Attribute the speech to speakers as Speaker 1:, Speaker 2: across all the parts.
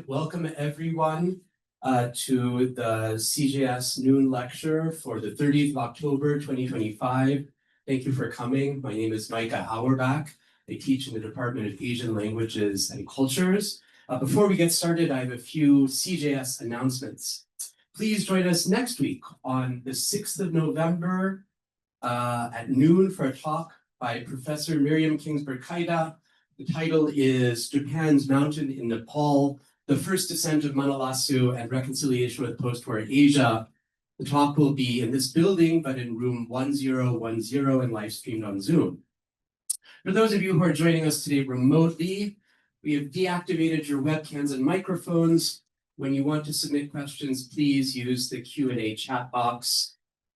Speaker 1: Welcome everyone to the CJS noon lecture for the 30th of October 2025. Thank you for coming. My name is Micah Auerbach. I teach in the Department of Asian Languages and Cultures. Before we get started, I have a few CJS announcements. Please join us next week on the 6th of November at noon for a talk by Professor Miriam Kingsburg-Kaida. The title is Japan's Mountain in Nepal, the First Descent of Manalasu and Reconciliation with Postwar Asia. The talk will be in this building, but in room 1010 and live streamed on Zoom. For those of you who are joining us today remotely, we have deactivated your webcams and microphones. When you want to submit questions, please use the Q&A chat box.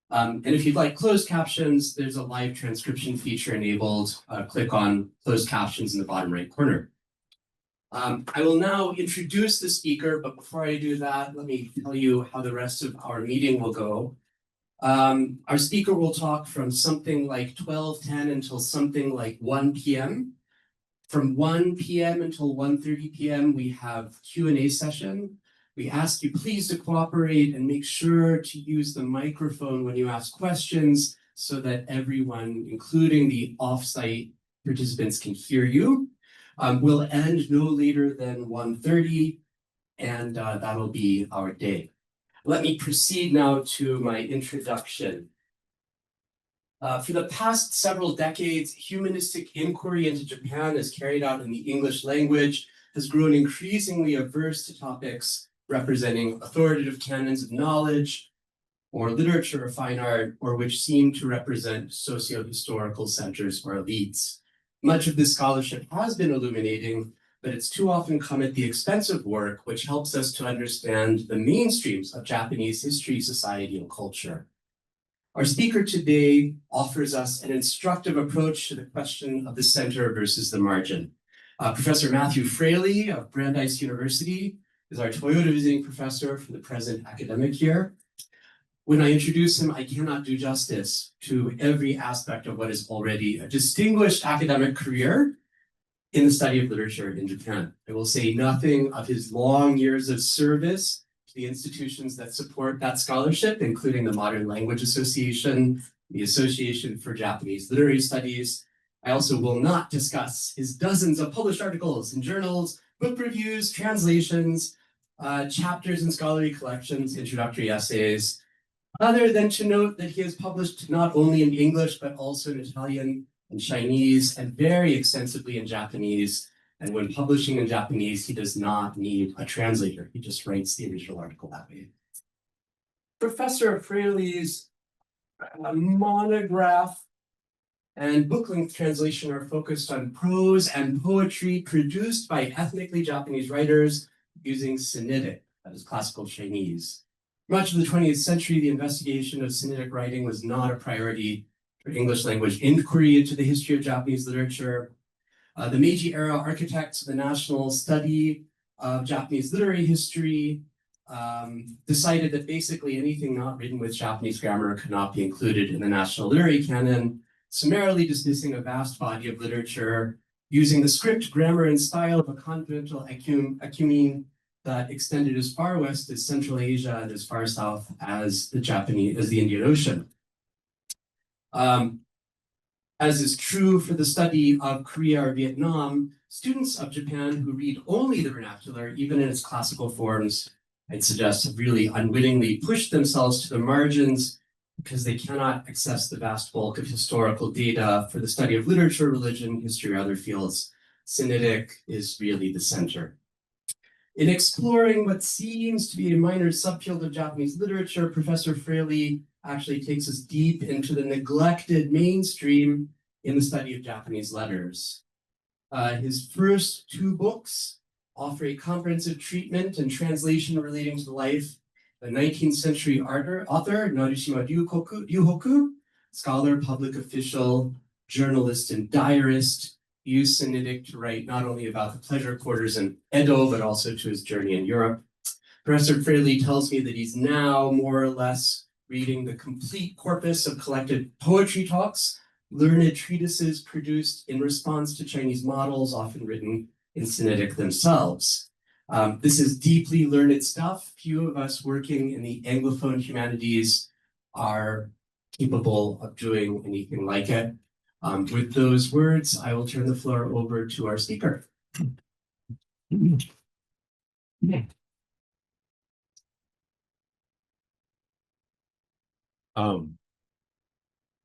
Speaker 1: And if you'd like closed captions, there's a live transcription feature enabled. Click on closed captions in the bottom right corner. I will now introduce the speaker, but before I do that, let me tell you how the rest of our meeting will go. Our speaker will talk from something like 12:10 until something like 1 p.m. From 1 p.m. until 1:30 p.m., we have Q&A session. We ask you please to cooperate and make sure to use the microphone when you ask questions so that everyone, including the off-site participants, can hear you. We'll end no later than 1:30, and that'll be our day. Let me proceed now to my introduction. For the past several decades, humanistic inquiry into Japan as carried out in the English language has grown increasingly averse to topics representing authoritative canons of knowledge or literature or fine art, or which seem to represent socio-historical centers or elites. Much of this scholarship has been illuminating, but it's too often come at the expense of work which helps us to understand the mainstreams of Japanese history, society, and culture. Our speaker today offers us an instructive approach to the question of the center versus the margin. Professor Matthew Fraleigh of Brandeis University is our Toyota visiting professor for the present academic year. When I introduce him, I cannot do justice to every aspect of what is already a distinguished academic career in the study of literature in Japan. I will say nothing of his long years of service to the institutions that support that scholarship, including the Modern Language Association, the Association for Japanese Literary Studies. I also will not discuss his dozens of published articles in journals, book reviews, translations, chapters in scholarly collections, introductory essays, other than to note that he has published not only in English, but also in Italian and Chinese, and very extensively in Japanese. And when publishing in Japanese, he does not need a translator. He just writes the original article that way. Professor Fraleigh's monograph and book-length translation are focused on prose and poetry produced by ethnically Japanese writers using Sinitic, that is classical Chinese. Much of the 20th century, the investigation of Sinitic writing was not a priority for English language inquiry into the history of Japanese literature. The Meiji era architects of the national study of Japanese literary history decided that basically anything not written with Japanese grammar could not be included in the national literary canon, summarily dismissing a vast body of literature using the script, grammar, and style of a continental ecumene that extended as far west as Central Asia and as far south as the Indian Ocean. As is true for the study of Korea or Vietnam, students of Japan who read only the vernacular, even in its classical forms, I'd suggest have really unwittingly pushed themselves to the margins because they cannot access the vast bulk of historical data for the study of literature, religion, history, or other fields. Sinitic is really the center. In exploring what seems to be a minor subfield of Japanese literature, Professor Fraleigh actually takes us deep into the neglected mainstream in the study of Japanese letters. His first two books offer a comprehensive treatment and translation relating to the life of the 19th century author Narishima Ryuhoku, scholar, public official, journalist, and diarist, used Sinitic to write not only about the pleasure quarters in Edo, but also to his journey in Europe. Professor Fraleigh tells me that he's now more or less reading the complete corpus of collected poetry talks, learned treatises produced in response to Chinese models, often written in Sinitic themselves. This is deeply learned stuff. Few of us working in the Anglophone humanities are capable of doing anything like it. With those words, I will turn the floor over to our speaker.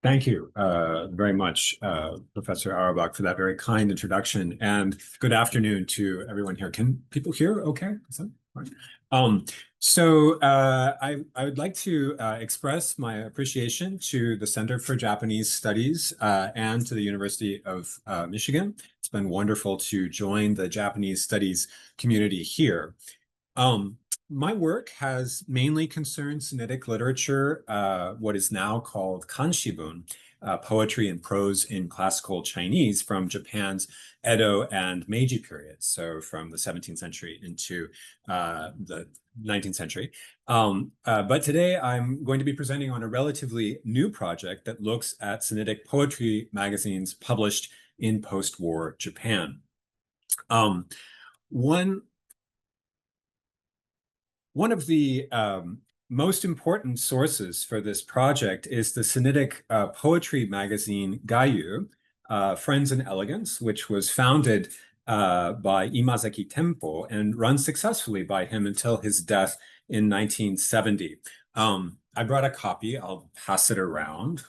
Speaker 2: Thank you very much, Professor Auerbach, for that very kind introduction, and good afternoon to everyone here. Can people hear okay? Is that right? I would like to express my appreciation to the Center for Japanese Studies and to the University of Michigan. It's been wonderful to join the Japanese studies community here. My work has mainly concerned Sinitic literature, what is now called kanshibun, poetry and prose in classical Chinese from Japan's Edo and Meiji periods, so from the 17th century into the 19th century. But today I'm going to be presenting on a relatively new project that looks at Sinitic poetry magazines published in post-war Japan. One of the most important sources for this project is the Sinitic poetry magazine Gayū, Friends in Elegance, which was founded by Imazeki Tenpō and run successfully by him until his death in 1970. I brought a copy. I'll pass it around.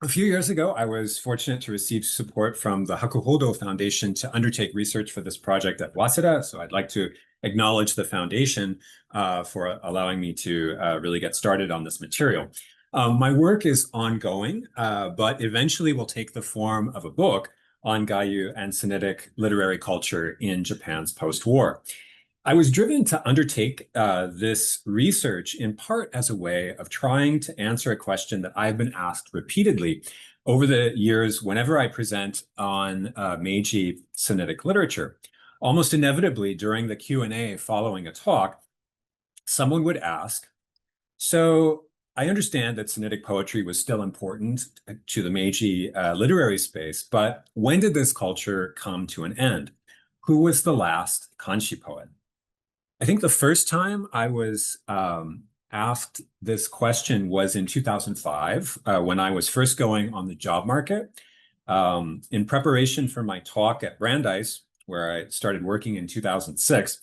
Speaker 2: A few years ago, I was fortunate to receive support from the Hakuhodo Foundation to undertake research for this project at Waseda. So I'd like to acknowledge the foundation for allowing me to really get started on this material. My work is ongoing, but eventually will take the form of a book on Gayū and Sinitic literary culture in Japan's post-war. I was driven to undertake this research in part as a way of trying to answer a question that I've been asked repeatedly over the years whenever I present on Meiji Sinitic literature. Almost inevitably during the Q&A following a talk, someone would ask, so I understand that Sinitic poetry was still important to the Meiji literary space, but when did this culture come to an end? Who was the last kanshi poet? I think the first time I was asked this question was in 2005, when I was first going on the job market. In preparation for my talk at Brandeis, where I started working in 2006,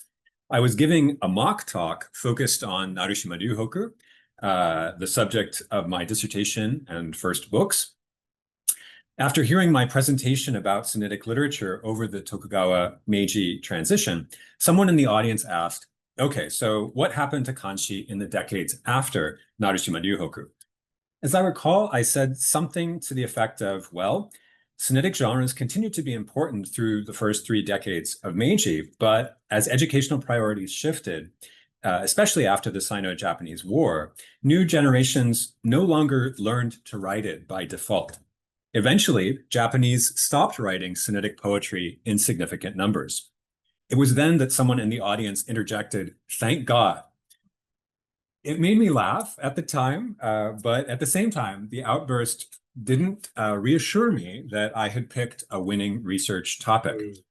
Speaker 2: I was giving a mock talk focused on Narushima Ryuhoku, the subject of my dissertation and first books. After hearing my presentation about Sinitic literature over the Tokugawa Meiji transition, someone in the audience asked, okay, so what happened to kanshi in the decades after Narushima Ryuhoku? As I recall, I said something to the effect of, well, Sinitic genres continued to be important through the first 3 decades of Meiji, but as educational priorities shifted, especially after the Sino-Japanese War, new generations no longer learned to write it by default. Eventually, Japanese stopped writing Sinitic poetry in significant numbers. It was then that someone in the audience interjected, "Thank God." It made me laugh at the time, but at the same time, the outburst didn't reassure me that I had picked a winning research topic.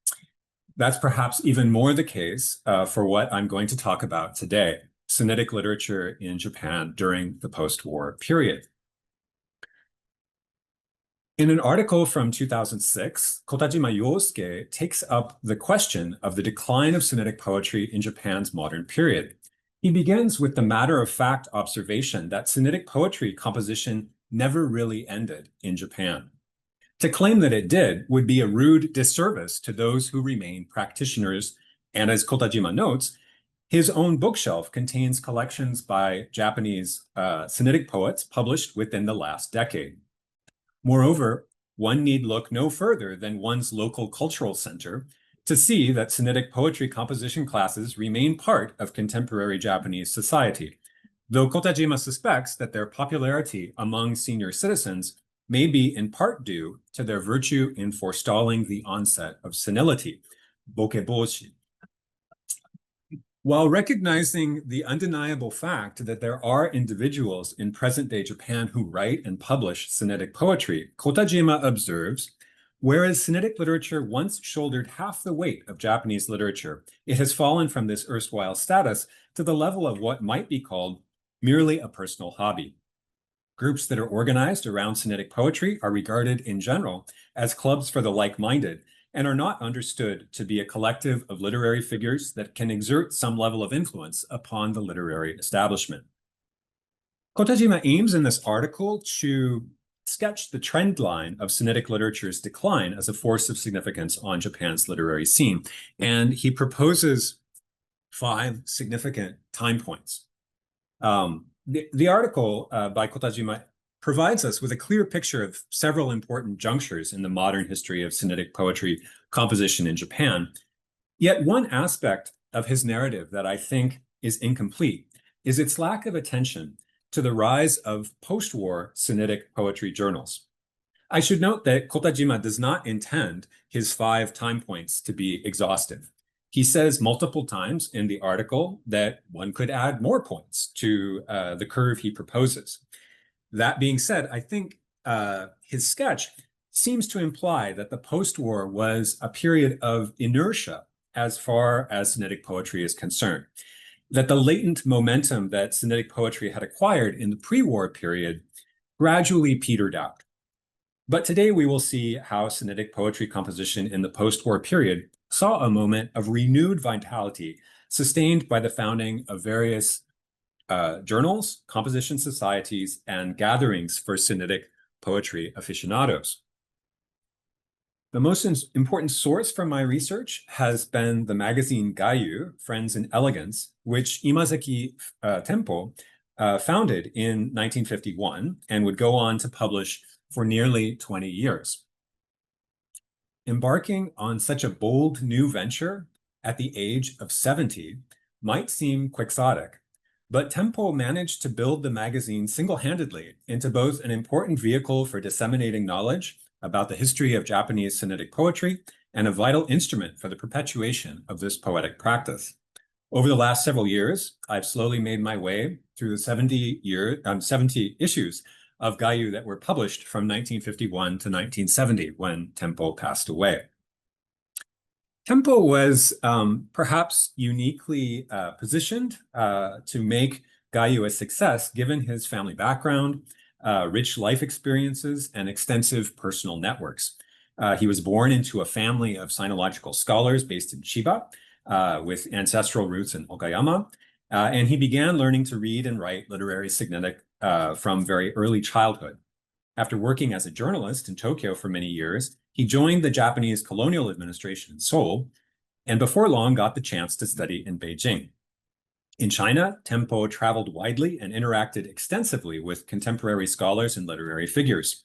Speaker 2: That's perhaps even more the case for what I'm going to talk about today, Sinitic literature in Japan during the post-war period. In an article from 2006, Kotajima Yosuke takes up the question of the decline of Sinitic poetry in Japan's modern period. He begins with the matter-of-fact observation that Sinitic poetry composition never really ended in Japan. To claim that it did would be a rude disservice to those who remain practitioners, and as Kotajima notes, his own bookshelf contains collections by Japanese Sinitic poets published within the last decade. Moreover, one need look no further than one's local cultural center to see that Sinitic poetry composition classes remain part of contemporary Japanese society, though Kotajima suspects that their popularity among senior citizens may be in part due to their virtue in forestalling the onset of senility, bokeboshi. While recognizing the undeniable fact that there are individuals in present-day Japan who write and publish Sinitic poetry, Kotajima observes, whereas Sinitic literature once shouldered half the weight of Japanese literature, it has fallen from this erstwhile status to the level of what might be called merely a personal hobby. Groups that are organized around Sinitic poetry are regarded in general as clubs for the like-minded, and are not understood to be a collective of literary figures that can exert some level of influence upon the literary establishment. Kotajima aims in this article to sketch the trend line of Sinitic literature's decline as a force of significance on Japan's literary scene, and he proposes 5 significant time points. The article by Kotajima provides us with a clear picture of several important junctures in the modern history of Sinitic poetry composition in Japan. Yet one aspect of his narrative that I think is incomplete is its lack of attention to the rise of post-war Sinitic poetry journals. I should note that Kotajima does not intend his 5 time points to be exhaustive. He says multiple times in the article that one could add more points to the curve he proposes. That being said, I think his sketch seems to imply that the post-war was a period of inertia as far as Sinitic poetry is concerned, that the latent momentum that Sinitic poetry had acquired in the pre-war period gradually petered out. But today we will see how Sinitic poetry composition in the post-war period saw a moment of renewed vitality sustained by the founding of various journals, composition societies, and gatherings for Sinitic poetry aficionados. The most important source from my research has been the magazine Gayū, Friends in Elegance, which Imazeki Tenpō founded in 1951 and would go on to publish for nearly 20 years. Embarking on such a bold new venture at the age of 70 might seem quixotic, but Tenpō managed to build the magazine single-handedly into both an important vehicle for disseminating knowledge about the history of Japanese Sinitic poetry and a vital instrument for the perpetuation of this poetic practice. Over the last several years, I've slowly made my way through the 70 issues of Gayū that were published from 1951 to 1970 when Tenpō passed away. Tenpō was perhaps uniquely positioned to make Gayū a success given his family background, rich life experiences, and extensive personal networks. He was born into a family of sinological scholars based in Chiba with ancestral roots in Okayama, and he began learning to read and write literary Sinitic from very early childhood. After working as a journalist in Tokyo for many years, he joined the Japanese colonial administration in Seoul, and before long got the chance to study in Beijing. In China, Tenpō traveled widely and interacted extensively with contemporary scholars and literary figures.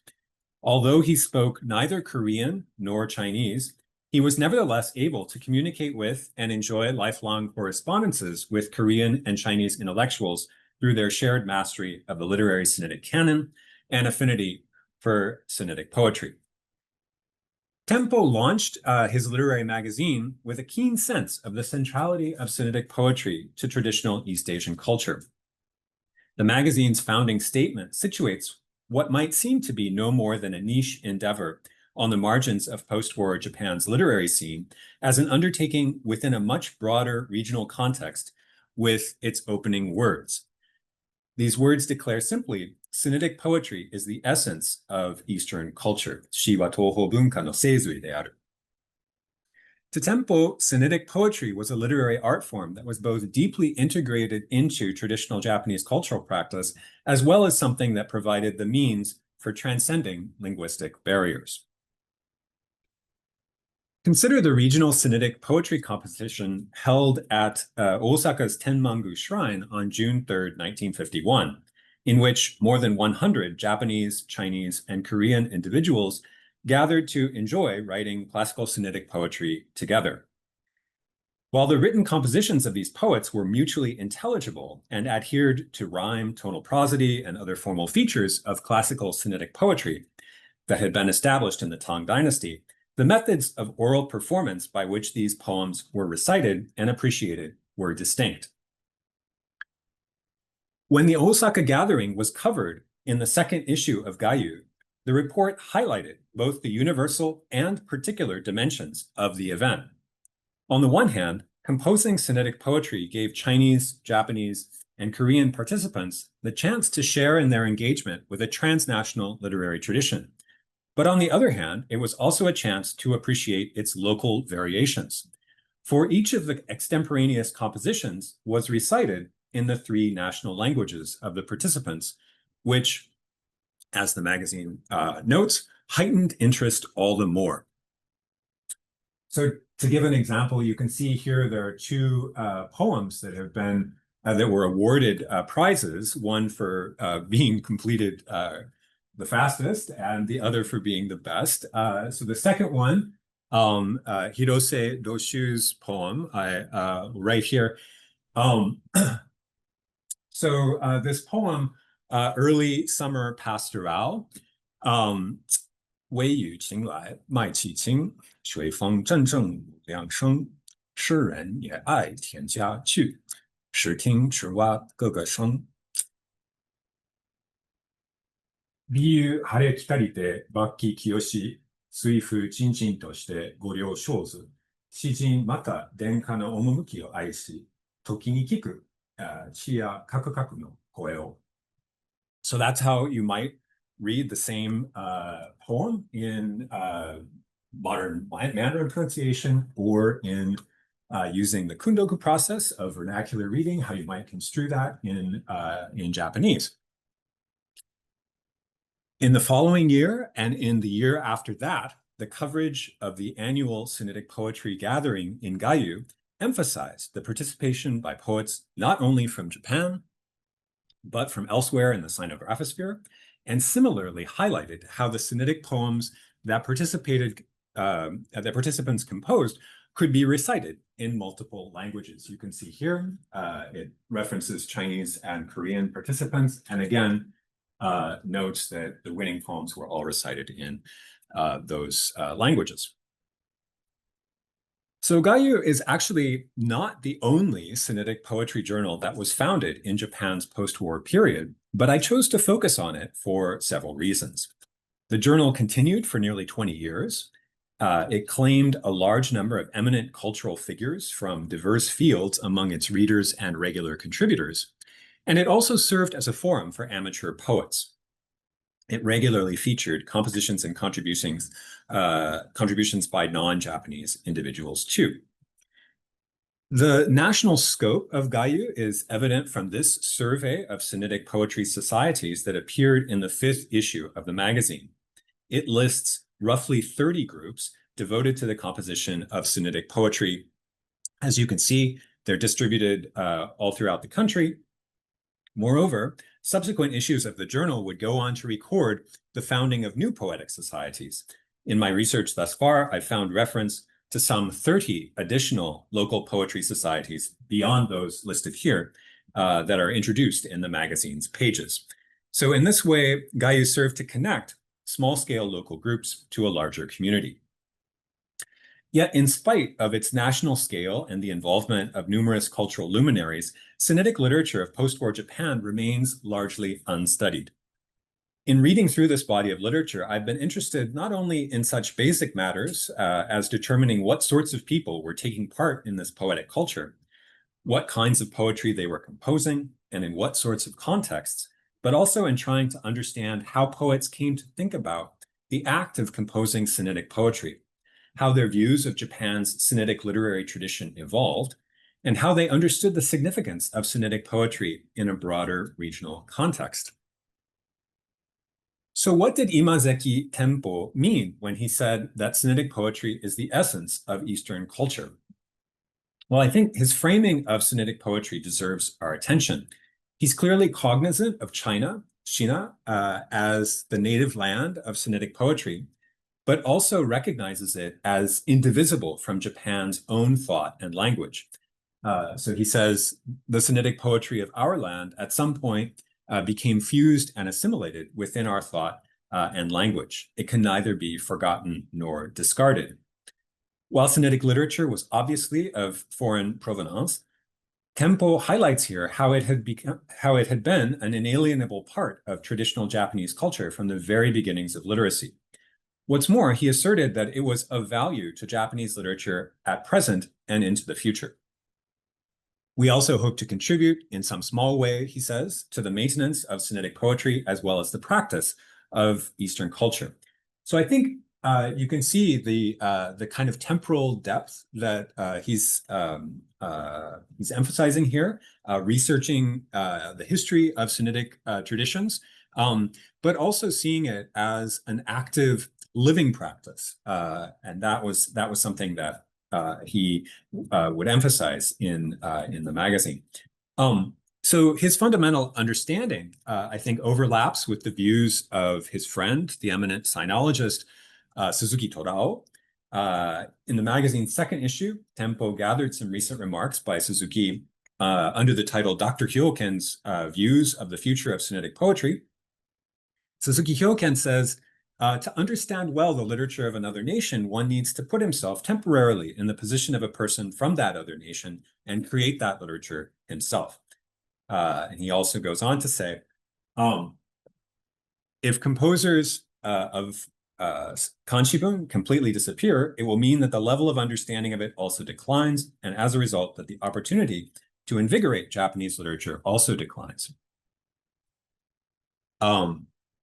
Speaker 2: Although he spoke neither Korean nor Chinese, he was nevertheless able to communicate with and enjoy lifelong correspondences with Korean and Chinese intellectuals through their shared mastery of the literary Sinitic canon and affinity for Sinitic poetry. Tenpō launched his literary magazine with a keen sense of the centrality of Sinitic poetry to traditional East Asian culture. The magazine's founding statement situates what might seem to be no more than a niche endeavor on the margins of post-war Japan's literary scene as an undertaking within a much broader regional context with its opening words. These words declare simply, Sinitic poetry is the essence of Eastern culture. Shi wa Toho bunka no seizui de aru. To Tenpō, Sinitic poetry was a literary art form that was both deeply integrated into traditional Japanese cultural practice, as well as something that provided the means for transcending linguistic barriers. Consider the regional Sinitic poetry competition held at Osaka's Tenmangu Shrine on June 3rd, 1951, in which more than 100 Japanese, Chinese, and Korean individuals gathered to enjoy writing classical Sinitic poetry together. While the written compositions of these poets were mutually intelligible and adhered to rhyme, tonal prosody, and other formal features of classical Sinitic poetry that had been established in the Tang Dynasty, the methods of oral performance by which these poems were recited and appreciated were distinct. When the Osaka gathering was covered in the second issue of Gayū, the report highlighted both the universal and particular dimensions of the event. On the one hand, composing Sinitic poetry gave Chinese, Japanese, and Korean participants the chance to share in their engagement with a transnational literary tradition. But on the other hand, it was also a chance to appreciate its local variations. For each of the extemporaneous compositions was recited in the three national languages of the participants, which, as the magazine notes, heightened interest all the more. So to give an example, you can see here there are two poems that have been that were awarded prizes, one for being completed the fastest and the other for being the best. So the second one, Hirose Doshu's poem, right here. So this poem, Early Summer Pastoral, 微雨情来麦气清，水风阵阵五两声。诗人也爱田家去，时听池蛙各个声。微雨晴れ来たりて楽器清し、水風ちんちんとして五両生ず。詩人また殿下の趣を愛し、時に聞く地やかくかくの声を。So that's how you might read the same poem in modern Mandarin pronunciation or in using the kundoku process of vernacular reading, how you might construe that in Japanese. In the following year and in the year after that, the coverage of the annual Sinitic poetry gathering in Gayū emphasized the participation by poets not only from Japan, but from elsewhere in the Sino-Graphosphere, and similarly highlighted how the Sinitic poems that participants composed could be recited in multiple languages. You can see here, it references Chinese and Korean participants, and again, notes that the winning poems were all recited in those languages. So Gayū is actually not the only Sinitic poetry journal that was founded in Japan's post-war period, but I chose to focus on it for several reasons. The journal continued for nearly 20 years. It claimed a large number of eminent cultural figures from diverse fields among its readers and regular contributors, and it also served as a forum for amateur poets. It regularly featured compositions and contributions by non-Japanese individuals too. The national scope of Gayū is evident from this survey of Sinitic poetry societies that appeared in the 5th issue of the magazine. It lists roughly 30 groups devoted to the composition of Sinitic poetry. As you can see, they're distributed all throughout the country. Moreover, subsequent issues of the journal would go on to record the founding of new poetic societies. In my research thus far, I've found reference to some 30 additional local poetry societies beyond those listed here that are introduced in the magazine's pages. So in this way, Gayū served to connect small-scale local groups to a larger community. Yet, in spite of its national scale and the involvement of numerous cultural luminaries, Sinitic literature of post-war Japan remains largely unstudied. In reading through this body of literature, I've been interested not only in such basic matters as determining what sorts of people were taking part in this poetic culture, what kinds of poetry they were composing, and in what sorts of contexts, but also in trying to understand how poets came to think about the act of composing Sinitic poetry, how their views of Japan's Sinitic literary tradition evolved, and how they understood the significance of Sinitic poetry in a broader regional context. So what did Imazeki Tenpō mean when he said that Sinitic poetry is the essence of Eastern culture? Well, I think his framing of Sinitic poetry deserves our attention. He's clearly cognizant of China, as the native land of Sinitic poetry, but also recognizes it as indivisible from Japan's own thought and language. So he says, the Sinitic poetry of our land at some point became fused and assimilated within our thought and language. It can neither be forgotten nor discarded. While Sinitic literature was obviously of foreign provenance, Tenpō highlights here how it had been an inalienable part of traditional Japanese culture from the very beginnings of literacy. What's more, he asserted that it was of value to Japanese literature at present and into the future. We also hope to contribute in some small way, he says, to the maintenance of Sinitic poetry as well as the practice of Eastern culture. So I think you can see the kind of temporal depth that he's emphasizing here, researching the history of Sinitic traditions, but also seeing it as an active living practice, and that was something that he would emphasize in the magazine. So his fundamental understanding, I think, overlaps with the views of his friend, the eminent sinologist Suzuki Torao. In the magazine's second issue, Tenpō gathered some recent remarks by Suzuki under the title Dr. Hyoken's Views of the Future of Sinitic Poetry. Suzuki Hyoken says, to understand well the literature of another nation, one needs to put himself temporarily in the position of a person from that other nation and create that literature himself. And he also goes on to say, if composers of kanshibun completely disappear, it will mean that the level of understanding of it also declines, and as a result, that the opportunity to invigorate Japanese literature also declines.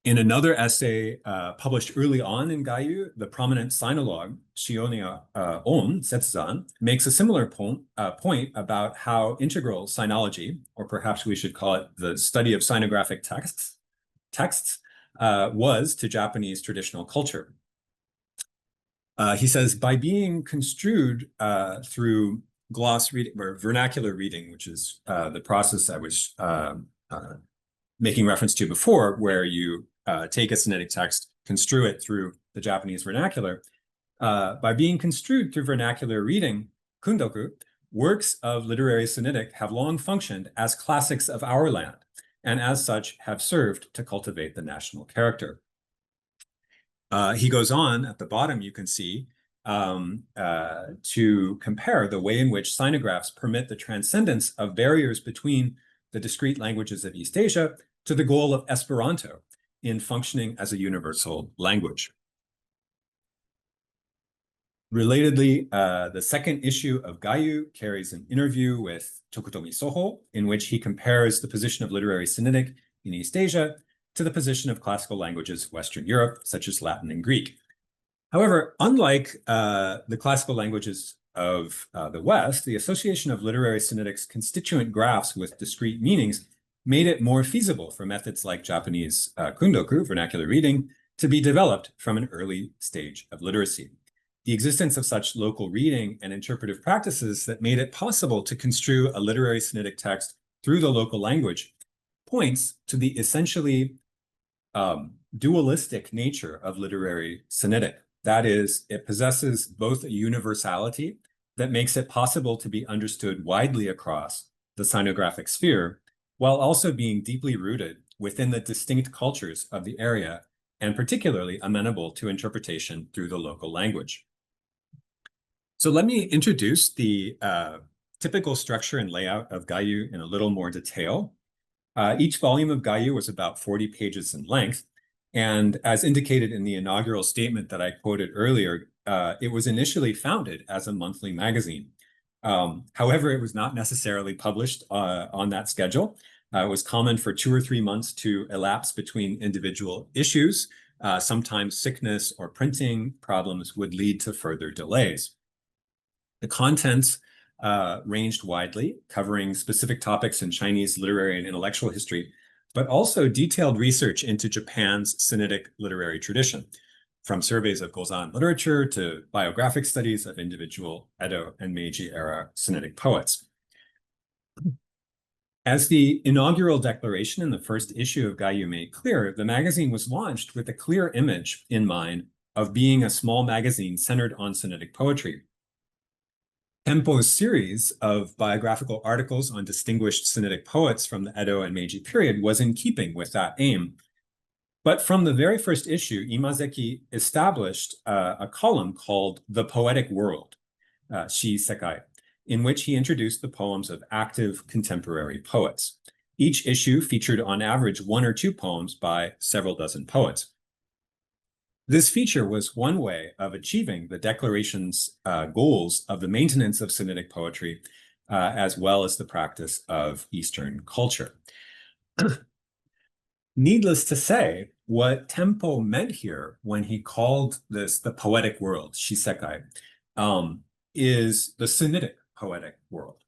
Speaker 2: In another essay published early on in Gayū, the prominent sinologue Shionia On Setsuzan makes a similar point about how integral sinology, or perhaps we should call it the study of sinographic texts, was to Japanese traditional culture. He says, by being construed through gloss reading or vernacular reading, which is the process I was making reference to before, where you take a Sinitic text, construe it through the Japanese vernacular. By being construed through vernacular reading, kundoku, works of literary Sinitic have long functioned as classics of our land, and as such have served to cultivate the national character. He goes on, at the bottom you can see, to compare the way in which sinographs permit the transcendence of barriers between the discrete languages of East Asia to the goal of Esperanto in functioning as a universal language. Relatedly, the second issue of Gayū carries an interview with Tokutomi Soho, in which he compares the position of literary Sinitic in East Asia to the position of classical languages of Western Europe, such as Latin and Greek. However, unlike the classical languages of the West, the association of literary Sinitic's constituent graphs with discrete meanings made it more feasible for methods like Japanese kundoku, vernacular reading, to be developed from an early stage of literacy. The existence of such local reading and interpretive practices that made it possible to construe a literary Sinitic text through the local language points to the essentially dualistic nature of literary Sinitic. That is, it possesses both a universality that makes it possible to be understood widely across the sinographic sphere, while also being deeply rooted within the distinct cultures of the area, and particularly amenable to interpretation through the local language. So let me introduce the typical structure and layout of Gayū in a little more detail. Each volume of Gayū was about 40 pages in length, and as indicated in the inaugural statement that I quoted earlier, it was initially founded as a monthly magazine. However, it was not necessarily published on that schedule. It was common for 2 or 3 months to elapse between individual issues. Sometimes sickness or printing problems would lead to further delays. The contents ranged widely, covering specific topics in Chinese literary and intellectual history, but also detailed research into Japan's Sinitic literary tradition, from surveys of Gozan literature to biographic studies of individual Edo and Meiji era Sinitic poets. As the inaugural declaration in the first issue of Gayū made clear, the magazine was launched with a clear image in mind of being a small magazine centered on Sinitic poetry. Tenpō's series of biographical articles on distinguished Sinitic poets from the Edo and Meiji period was in keeping with that aim. But from the very first issue, Imazeki established a column called The Poetic World, Shi Sekai, in which he introduced the poems of active contemporary poets. Each issue featured on average 1 or 2 poems by several dozen poets. This feature was one way of achieving the declaration's goals of the maintenance of Sinitic poetry, as well as the practice of Eastern culture. Needless to say, what Tenpō meant here when he called this the poetic world, shisekai, is the Sinitic poetic world.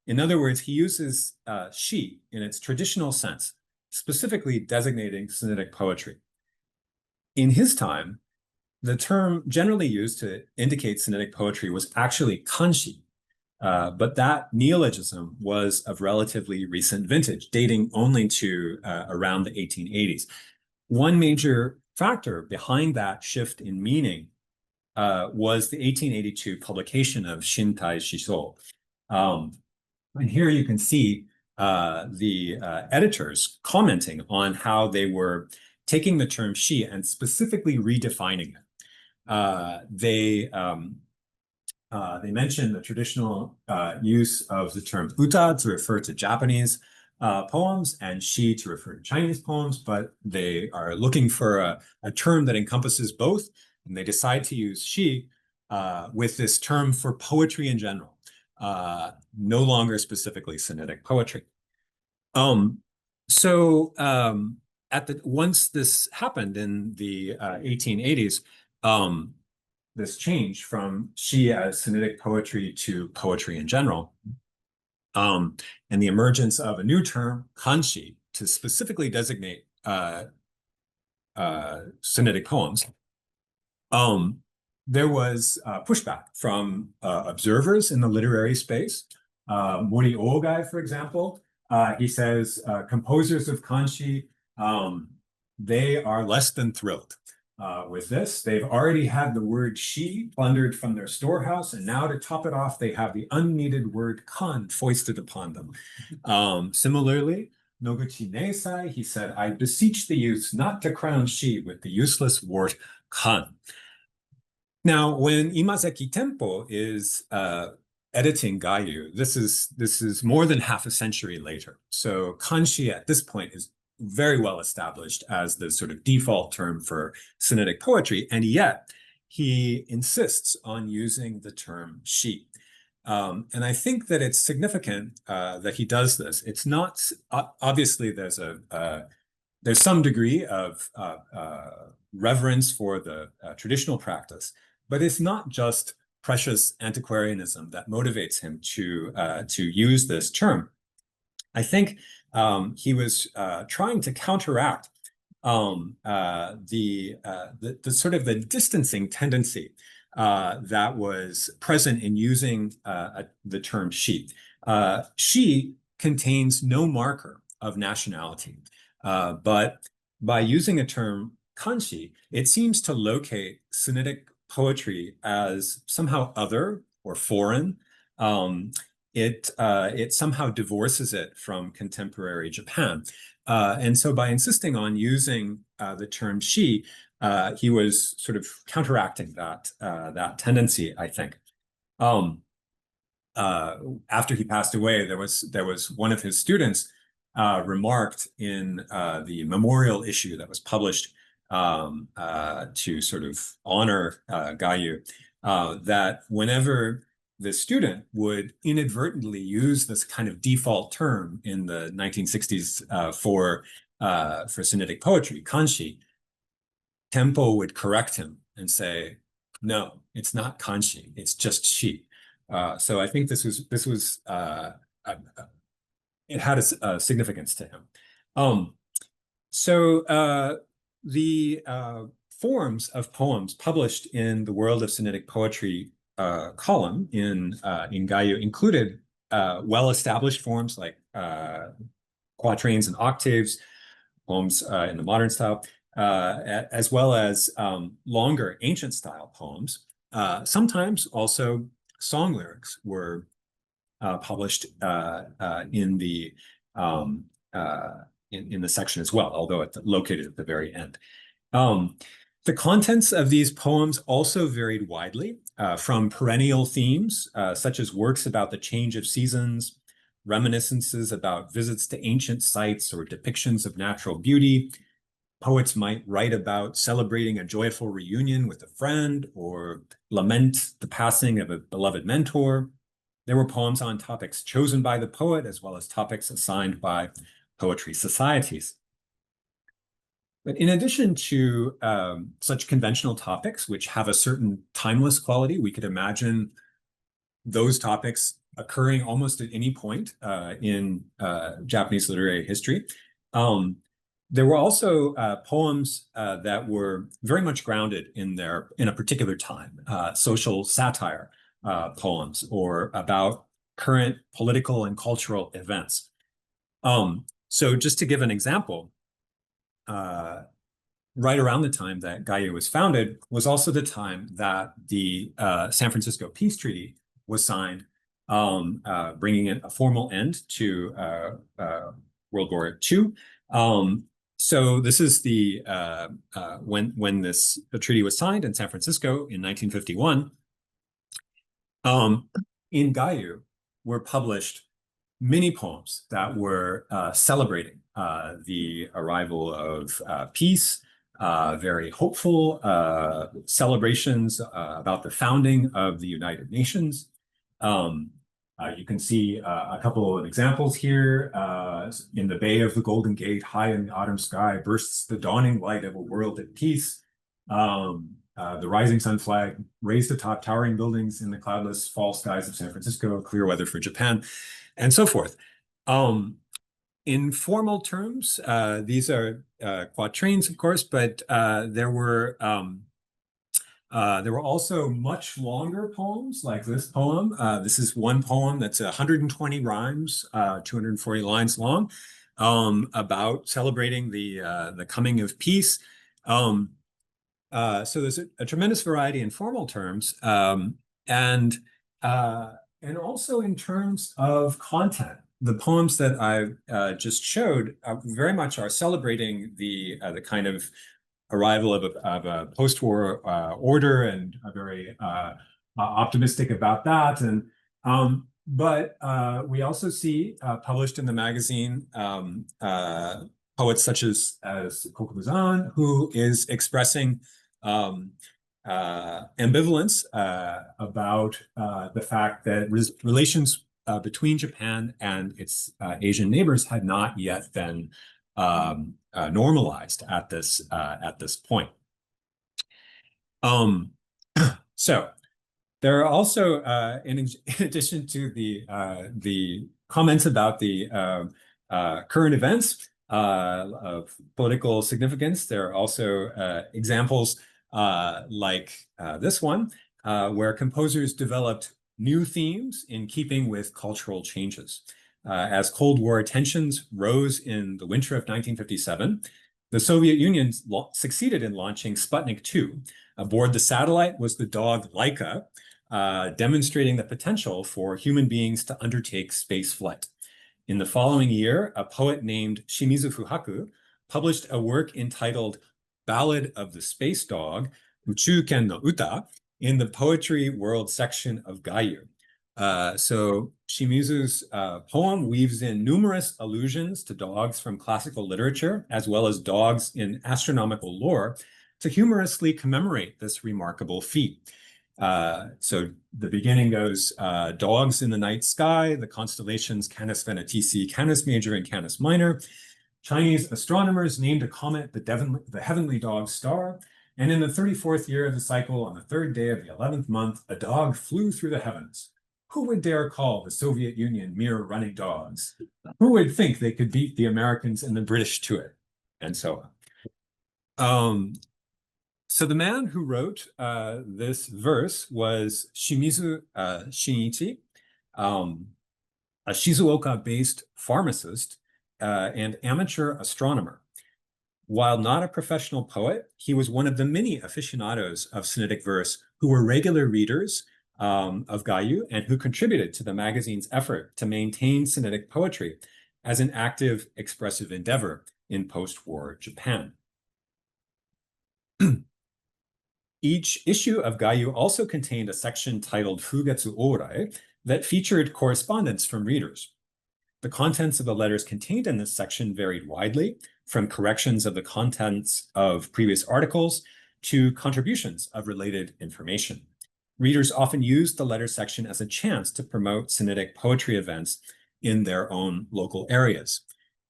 Speaker 2: In other words, he uses shi in its traditional sense, specifically designating Sinitic poetry. In his time, the term generally used to indicate Sinitic poetry was actually kanshi, but that neologism was of relatively recent vintage, dating only to around the 1880s. One major factor behind that shift in meaning was the 1882 publication of Shintai Shisō. And here you can see the editors commenting on how they were taking the term shi and specifically redefining it. They mention the traditional use of the term uta to refer to Japanese poems and shi to refer to Chinese poems, but they are looking for a term that encompasses both, and they decide to use shi with this term for poetry in general, no longer specifically Sinitic poetry. Once this happened in the 1880s, this change from shi as Sinitic poetry to poetry in general, and the emergence of a new term, kanshi, to specifically designate Sinitic poems, there was pushback from observers in the literary space. Mori Ogai, for example, he says, composers of kanshi, they are less than thrilled with this. They've already had the word shi plundered from their storehouse, and now to top it off, they have the unneeded word kan foisted upon them. Similarly, Noguchi Neisai, he said, I beseech the youths not to crown shi with the useless word kan. Now, when Imazeki Tenpō is editing Gayū, this is more than half a century later. So kanshi at this point is very well established as the sort of default term for Sinitic poetry, and yet he insists on using the term shi. And I think that it's significant that he does this. It's not, obviously there's some degree of reverence for the traditional practice, but it's not just precious antiquarianism that motivates him to use this term. I think he was trying to counteract the sort of the distancing tendency that was present in using the term shi. Shi contains no marker of nationality, but by using a term kanshi, it seems to locate Sinitic poetry as somehow other or foreign. It somehow divorces it from contemporary Japan. And so by insisting on using the term shi, he was sort of counteracting that tendency, I think. After he passed away, there was one of his students remarked in the memorial issue that was published to sort of honor Gayū, that whenever the student would inadvertently use this kind of default term in the 1960s for Sinitic poetry, kanshi, Tenpō would correct him and say, no, it's not kanshi, it's just shi. So I think this was it had a significance to him. The forms of poems published in the World of Sinitic Poetry column in Gayū included well-established forms like quatrains and octaves, poems in the modern style, as well as longer ancient style poems. Sometimes also song lyrics were published in the section as well, although it's located at the very end. The contents of these poems also varied widely, from perennial themes, such as works about the change of seasons, reminiscences about visits to ancient sites or depictions of natural beauty. Poets might write about celebrating a joyful reunion with a friend or lament the passing of a beloved mentor. There were poems on topics chosen by the poet, as well as topics assigned by poetry societies. But in addition to such conventional topics, which have a certain timeless quality, we could imagine those topics occurring almost at any point in Japanese literary history. There were also poems that were very much grounded in a particular time, social satire poems, or about current political and cultural events. So just to give an example, right around the time that Gayū was founded was also the time that the San Francisco Peace Treaty was signed, bringing a formal end to World War II. So this is when the treaty was signed in San Francisco in 1951. In Gayū were published many poems that were celebrating the arrival of peace, very hopeful celebrations about the founding of the United Nations. You can see a couple of examples here. In the Bay of the Golden Gate, high in the autumn sky, bursts the dawning light of a world at peace. The rising sun flag raised atop towering buildings in the cloudless fall skies of San Francisco, clear weather for Japan, and so forth. In formal terms, these are quatrains, of course, but there were also much longer poems, like this poem. This is one poem that's 120 rhymes, 240 lines long, about celebrating the coming of peace. So there's a tremendous variety in formal terms, and also in terms of content. The poems that I just showed very much are celebrating the kind of arrival of a post-war order, and are very optimistic about that. And but we also see published in the magazine poets such as Kokumuzan, who is expressing ambivalence about the fact that relations between Japan and its Asian neighbors had not yet been normalized at this point. So there are also, in addition to the comments about the current events of political significance, there are also examples like this one, where composers developed new themes in keeping with cultural changes. As Cold War tensions rose in the winter of 1957, the Soviet Union succeeded in launching Sputnik 2. Aboard the satellite was the dog Laika, demonstrating the potential for human beings to undertake space flight. In the following year, a poet named Shimizu Fuhaku published a work entitled Ballad of the Space Dog, Uchuken no Uta, in the Poetry World section of Gayū. So Shimizu's poem weaves in numerous allusions to dogs from classical literature, as well as dogs in astronomical lore, to humorously commemorate this remarkable feat. So the beginning goes, dogs in the night sky, the constellations Canis Venatici, Canis Major, and Canis Minor. Chinese astronomers named a comet the heavenly dog star. And in the 34th year of the cycle, on the 3rd day of the 11th month, a dog flew through the heavens. Who would dare call the Soviet Union mere running dogs? Who would think they could beat the Americans and the British to it? And so on. So the man who wrote this verse was Shimizu Shinichi, a Shizuoka-based pharmacist and amateur astronomer. While not a professional poet, he was one of the many aficionados of Sinitic verse who were regular readers of Gayū, and who contributed to the magazine's effort to maintain Sinitic poetry as an active, expressive endeavor in post-war Japan. Each issue of Gayū also contained a section titled Fugetsu Orai that featured correspondence from readers. The contents of the letters contained in this section varied widely, from corrections of the contents of previous articles to contributions of related information. Readers often used the letter section as a chance to promote Sinitic poetry events in their own local areas.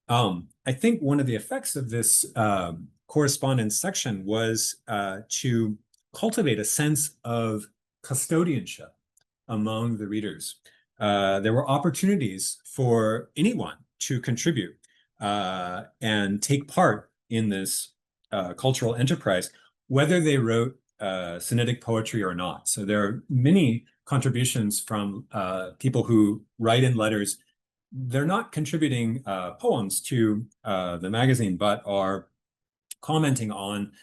Speaker 2: I think one of the effects of this correspondence section was to cultivate a sense of custodianship among the readers. There were opportunities for anyone to contribute and take part in this cultural enterprise, whether they wrote Sinitic poetry or not. So there are many contributions from people who write in letters. They're not contributing poems to the magazine, but are commenting on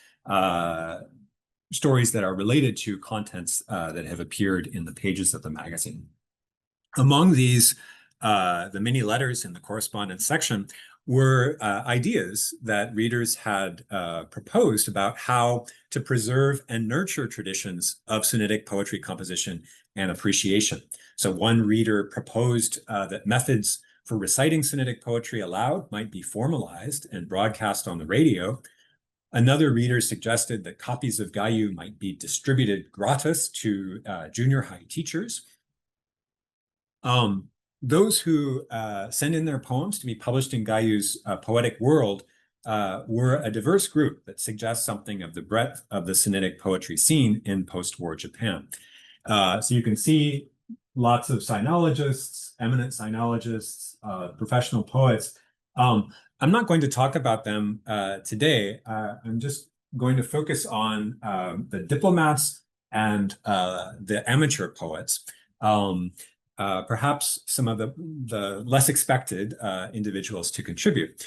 Speaker 2: stories that are related to contents that have appeared in the pages of the magazine. Among these, the many letters in the correspondence section were ideas that readers had proposed about how to preserve and nurture traditions of Sinitic poetry composition and appreciation. So one reader proposed that methods for reciting Sinitic poetry aloud might be formalized and broadcast on the radio. Another reader suggested that copies of Gayū might be distributed gratis to junior high teachers. Those who send in their poems to be published in Gayū's poetic world were a diverse group that suggests something of the breadth of the Sinitic poetry scene in post-war Japan. So you can see lots of sinologists, eminent sinologists, professional poets. I'm not going to talk about them today. I'm just going to focus on the diplomats and the amateur poets. Perhaps some of the less expected individuals to contribute.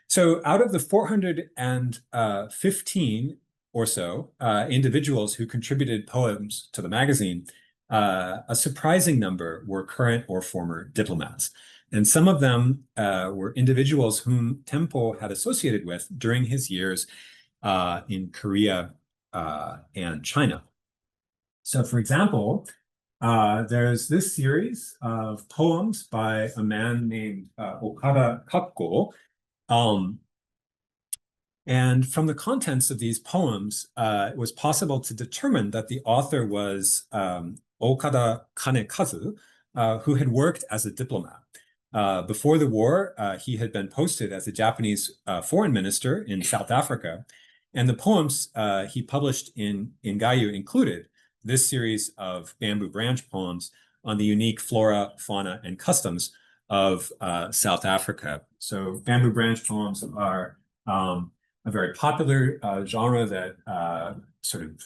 Speaker 2: So out of the 415 or so individuals who contributed poems to the magazine, a surprising number were current or former diplomats. And some of them were individuals whom Tenpō had associated with during his years in Korea and China. So for example, there's this series of poems by a man named Okada Kakko. And from the contents of these poems, it was possible to determine that the author was Okada Kanekazu, who had worked as a diplomat. Before the war, he had been posted as a Japanese foreign minister in South Africa. And the poems he published in Gayū included this series of bamboo branch poems on the unique flora, fauna, and customs of South Africa. So bamboo branch poems are a very popular genre that sort of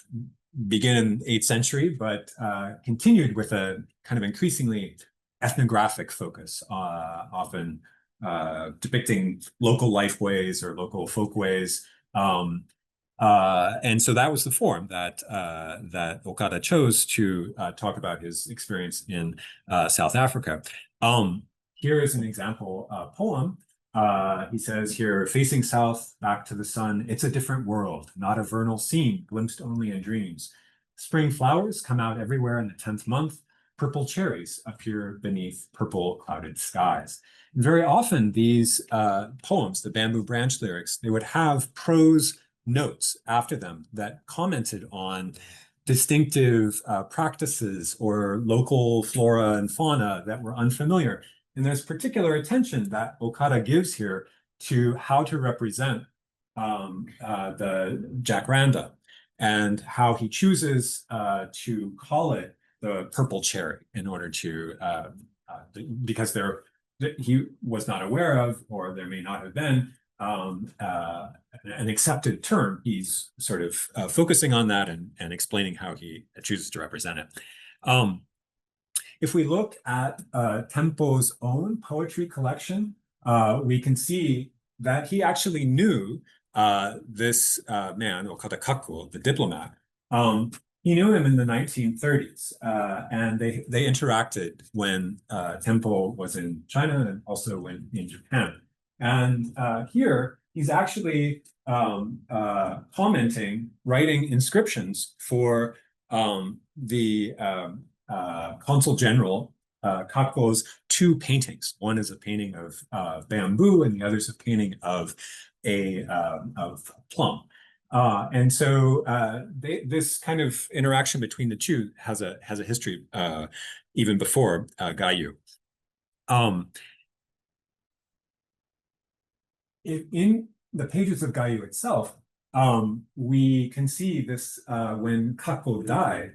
Speaker 2: began in the 8th century, but continued with a kind of increasingly ethnographic focus, often depicting local lifeways or local folkways. And so that was the form that that Okada chose to talk about his experience in South Africa. Here is an example poem. He says here, facing south, back to the sun, it's a different world, not a vernal scene, glimpsed only in dreams. Spring flowers come out everywhere in the 10th month. Purple cherries appear beneath purple clouded skies. And very often these poems, the bamboo branch lyrics, they would have prose notes after them that commented on distinctive practices or local flora and fauna that were unfamiliar. And there's particular attention that Okada gives here to how to represent the jacaranda and how he chooses to call it the purple cherry in order to, because he was not aware of, or there may not have been, an accepted term. He's sort of focusing on that and explaining how he chooses to represent it. If we look at Tenpō's own poetry collection, we can see that he actually knew this man, Okada Kakko, the diplomat. He knew him in the 1930s, and they interacted when Tenpō was in China and also when in Japan. And here he's actually commenting, writing inscriptions for the Consul General Kakko's two paintings. One is a painting of bamboo, and the other is a painting of plum. And so this kind of interaction between the two has a history even before Gayū. In the pages of Gayū itself, we can see this when Kakko died,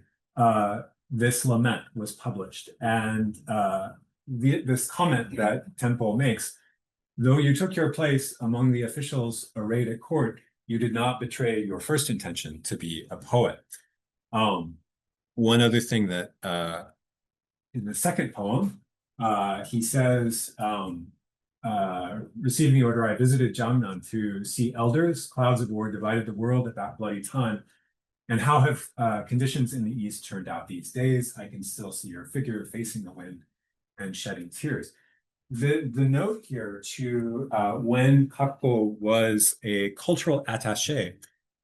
Speaker 2: this lament was published, and this comment that Tenpō makes: though you took your place among the officials arrayed at court, you did not betray your first intention to be a poet. One other thing that in the second poem, he says, receiving the order, I visited Jamnan to see elders. Clouds of war divided the world at that bloody time. And how have conditions in the East turned out these days? I can still see your figure facing the wind and shedding tears. The note here to when Kakko was a cultural attaché,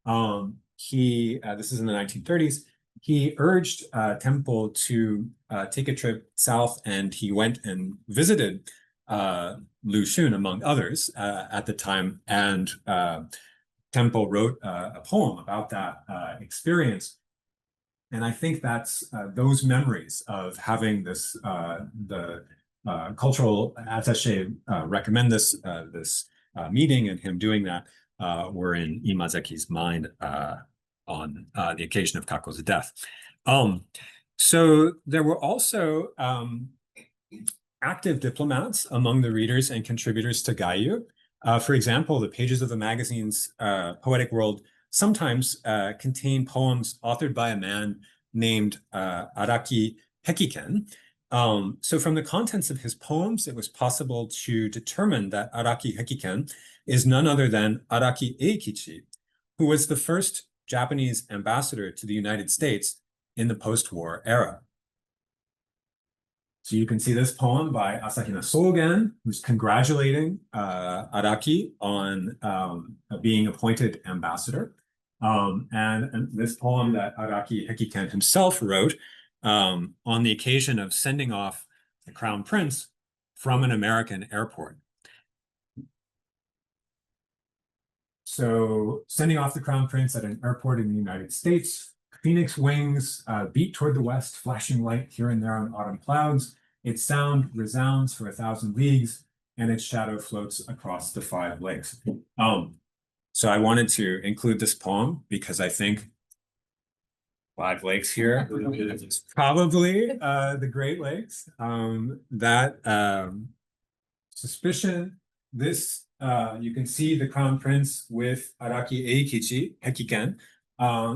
Speaker 2: this is in the 1930s, he urged Tenpō to take a trip south, and he went and visited Lu Xun, among others, at the time, and Tenpō wrote a poem about that experience. And I think that's those memories of having this, the cultural attaché recommend this meeting, and him doing that were in Imazeki's mind on the occasion of Kakko's death. So there were also active diplomats among the readers and contributors to Gayū. For example, the pages of the magazine's poetic world sometimes contain poems authored by a man named Araki Hekiken. So from the contents of his poems, it was possible to determine that Araki Hekiken is none other than Araki Eikichi, who was the first Japanese ambassador to the United States in the post-war era. So you can see this poem by Asahina Sogen, who's congratulating Araki on being appointed ambassador. And this poem that Araki Hekiken himself wrote on the occasion of sending off the Crown Prince from an American airport. So sending off the Crown Prince at an airport in the United States, phoenix wings beat toward the west, flashing light here and there on autumn clouds. Its sound resounds for 1,000 leagues, and its shadow floats across the 5 lakes. So I wanted to include this poem because I think 5 lakes here is probably the Great Lakes. That suspicion, this you can see the Crown Prince with Araki Eikichi, Hekiken,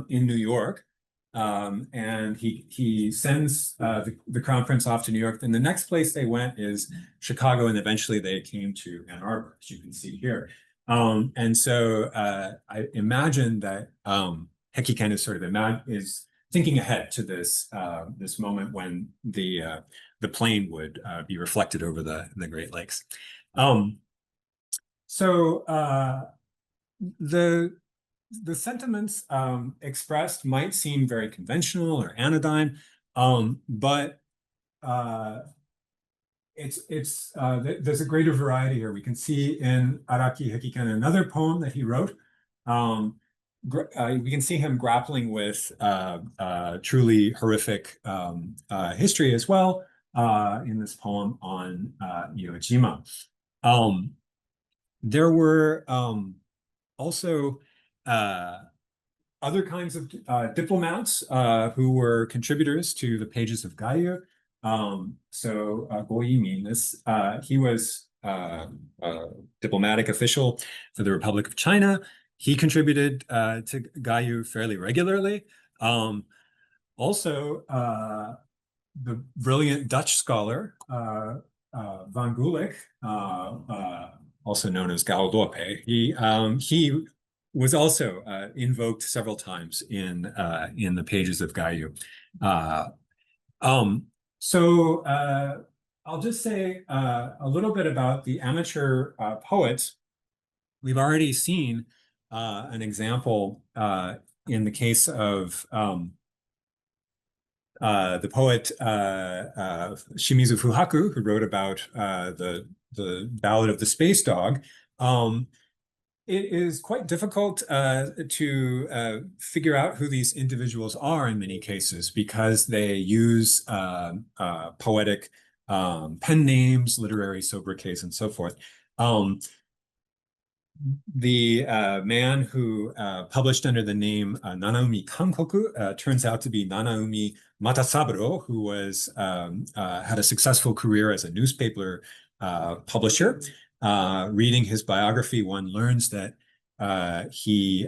Speaker 2: in New York. And he sends the Crown Prince off to New York. Then the next place they went is Chicago, and eventually they came to Ann Arbor, as you can see here. And so I imagine that Hekiken is sort of is thinking ahead to this this moment when the plane would be reflected over the Great Lakes. So the sentiments expressed might seem very conventional or anodyne, but there's a greater variety here. We can see in Araki Hekiken another poem that he wrote. We can see him grappling with truly horrific history as well in this poem on Iwo Jima. There were also other kinds of diplomats who were contributors to the pages of Gayū. So Gō he was a diplomatic official for the Republic of China. He contributed to Gayū fairly regularly. Also, the brilliant Dutch scholar Van Gulik, also known as Gauw-Lorpe, he was also invoked several times in the pages of Gayū. So I'll just say a little bit about the amateur poets we've already seen an example in the case of the poet Shimizu Fuhaku, who wrote about the Ballad of the Space Dog. It is quite difficult to figure out who these individuals are in many cases because they use poetic pen names, literary sobriquets, and so forth. The man who published under the name Nanaumi Kankoku turns out to be Nanaumi Matasaburo, who was had a successful career as a newspaper publisher. Reading his biography, one learns that he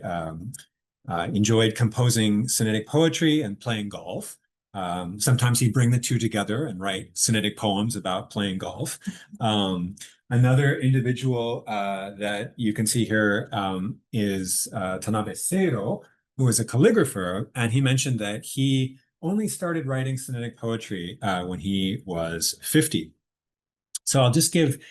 Speaker 2: enjoyed composing Sinitic poetry and playing golf. Sometimes he'd bring the two together and write Sinitic poems about playing golf. Another individual that you can see here is Tanabe Seiro, who was a calligrapher, and he mentioned that he only started writing Sinitic poetry when he was 50. So I'll just give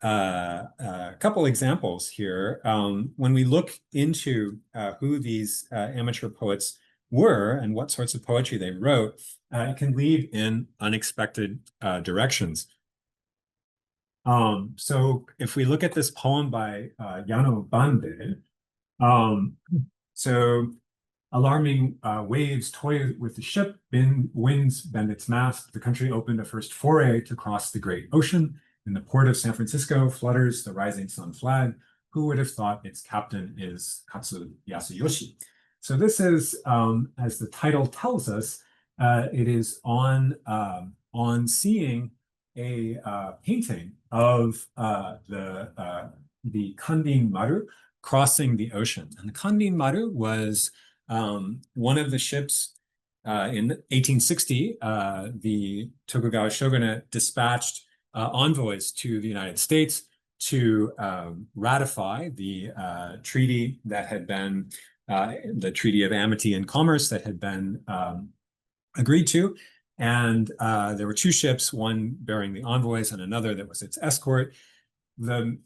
Speaker 2: a couple examples here. When we look into who these amateur poets were and what sorts of poetry they wrote, it can lead in unexpected directions. So if we look at this poem by Yano Bande, so alarming waves toy with the ship, winds bend its mast, the country opened a first foray to cross the great ocean. In the port of San Francisco flutters the rising sun flag. Who would have thought its captain is Katsu Yasuyoshi? So this is, as the title tells us, it is on seeing a painting of the Kandin Maru crossing the ocean. And the Kandin Maru was one of the ships in 1860, the Tokugawa shogunate dispatched envoys to the United States to ratify the treaty that had been, the Treaty of Amity and Commerce that had been agreed to. And there were two ships, one bearing the envoys and another that was its escort. The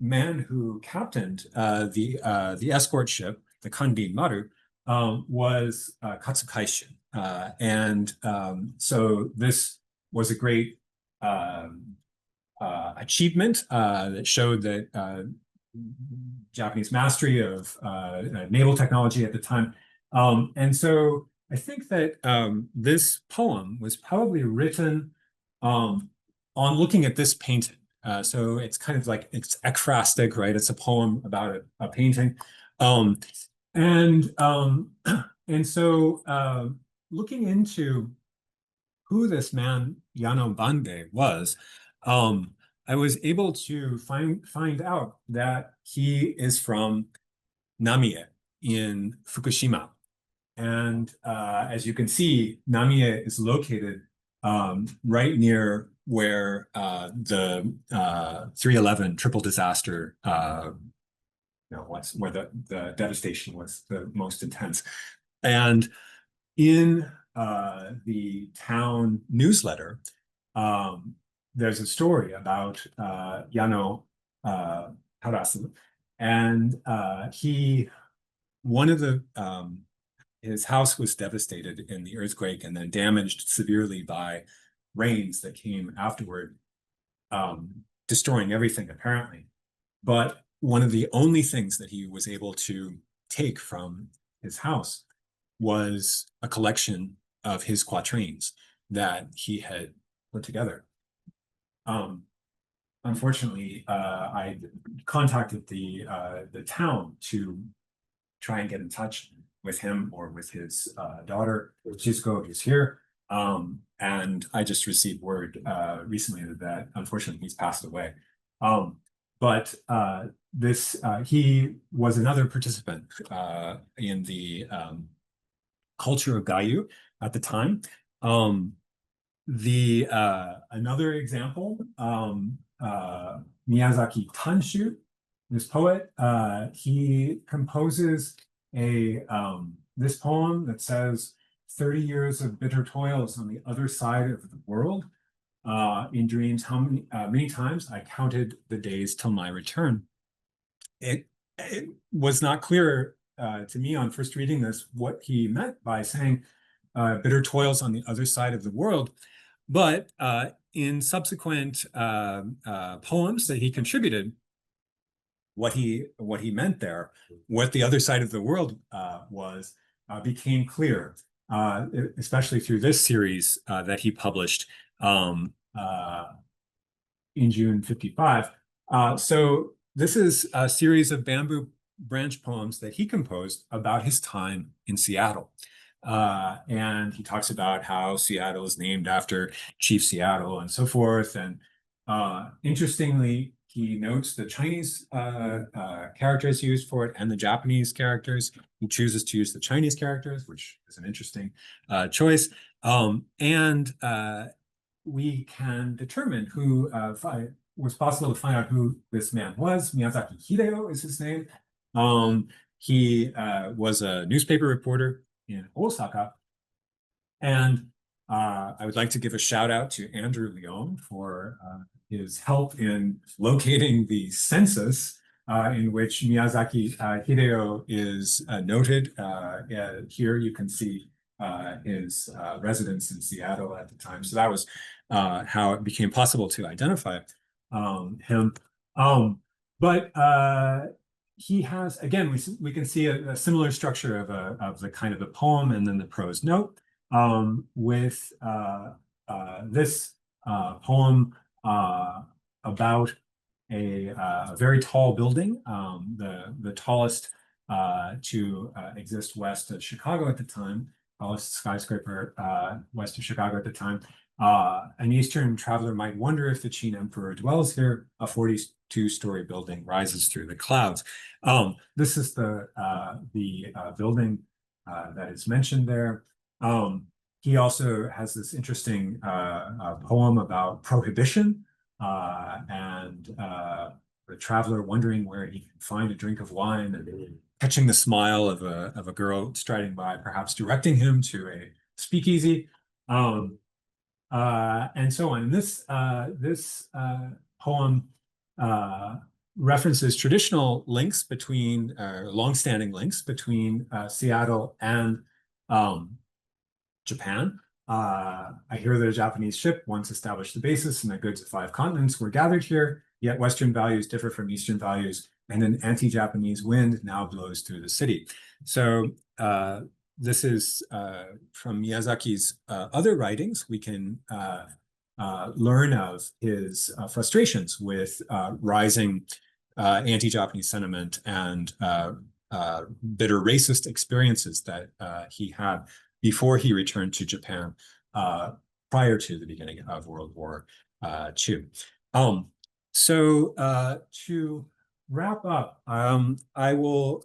Speaker 2: man who captained the escort ship, the Kandin Maru, was Katsukaishin. So this was a great achievement that showed that Japanese mastery of naval technology at the time. And so I think that this poem was probably written on looking at this painting. So it's kind of like, it's ekphrastic, right? It's a poem about a painting. And so looking into who this man Yano Bande was, I was able to find out that he is from Namie in Fukushima. And as you can see, Namie is located right near where the 3/11 triple disaster, where the devastation was the most intense. And in the town newsletter, there's a story about Yano Harasu, and his house was devastated in the earthquake and then damaged severely by rains that came afterward, destroying everything apparently. But one of the only things that he was able to take from his house was a collection of his quatrains that he had put together. Unfortunately, I contacted the town to try and get in touch with him or with his daughter, Shizuko, who's here. And I just received word recently that unfortunately he's passed away. But he was another participant in the culture of Gayū at the time. Another example, Miyazaki Tanshu, this poet, he composes this poem that says, 30 years of bitter toils on the other side of the world. In dreams, many times I counted the days till my return. it was not clear to me on first reading this what he meant by saying bitter toils on the other side of the world. But in subsequent poems that he contributed, what he meant there, what the other side of the world was, became clear, especially through this series that he published in June 55. So this is a series of bamboo branch poems that he composed about his time in Seattle. And he talks about how Seattle is named after Chief Seattle and so forth. And interestingly, he notes the Chinese characters used for it and the Japanese characters. He chooses to use the Chinese characters, which is an interesting choice. And we can determine who was possible to find out who this man was. Miyazaki Hideo is his name. He was a newspaper reporter in Osaka. And I would like to give a shout out to Andrew Leon for his help in locating the census in which Miyazaki Hideo is noted. Here you can see his residence in Seattle at the time. So that was how it became possible to identify him. But he has, again, we can see a similar structure of the kind of the poem and then the prose note with this poem about a very tall building, the tallest to exist west of Chicago at the time, tallest skyscraper west of Chicago at the time. An Eastern traveler might wonder if the Qin emperor dwells here. A 42-story building rises through the clouds. This is the building that is mentioned there. He also has this interesting poem about prohibition and the traveler wondering where he can find a drink of wine and catching the smile of a girl striding by, perhaps directing him to a speakeasy. And so on. This poem references traditional links between, longstanding links between Seattle and Japan. I hear that a Japanese ship once established the basis and the goods of 5 continents were gathered here, yet Western values differ from Eastern values, and an anti-Japanese wind now blows through the city. So this is from Miyazaki's other writings. We can learn of his frustrations with rising anti-Japanese sentiment and bitter racist experiences that he had before he returned to Japan prior to the beginning of World War II. So to wrap up, I will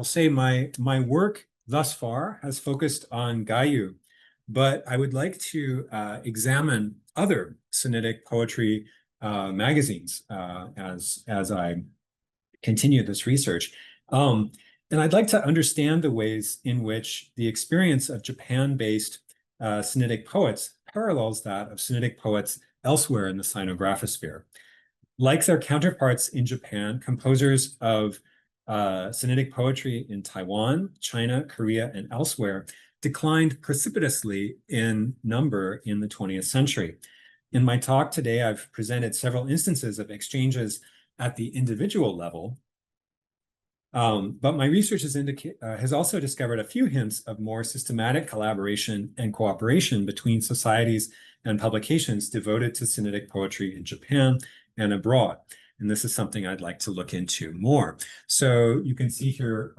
Speaker 2: say my work thus far has focused on Gayū, but I would like to examine other Sinitic poetry magazines as I continue this research. And I'd like to understand the ways in which the experience of Japan-based Sinitic poets parallels that of Sinitic poets elsewhere in the Sino-Graphosphere. Like their counterparts in Japan, composers of Sinitic poetry in Taiwan, China, Korea, and elsewhere declined precipitously in number in the 20th century. In my talk today, I've presented several instances of exchanges at the individual level, but my research has also discovered a few hints of more systematic collaboration and cooperation between societies and publications devoted to Sinitic poetry in Japan and abroad. And this is something I'd like to look into more. So you can see here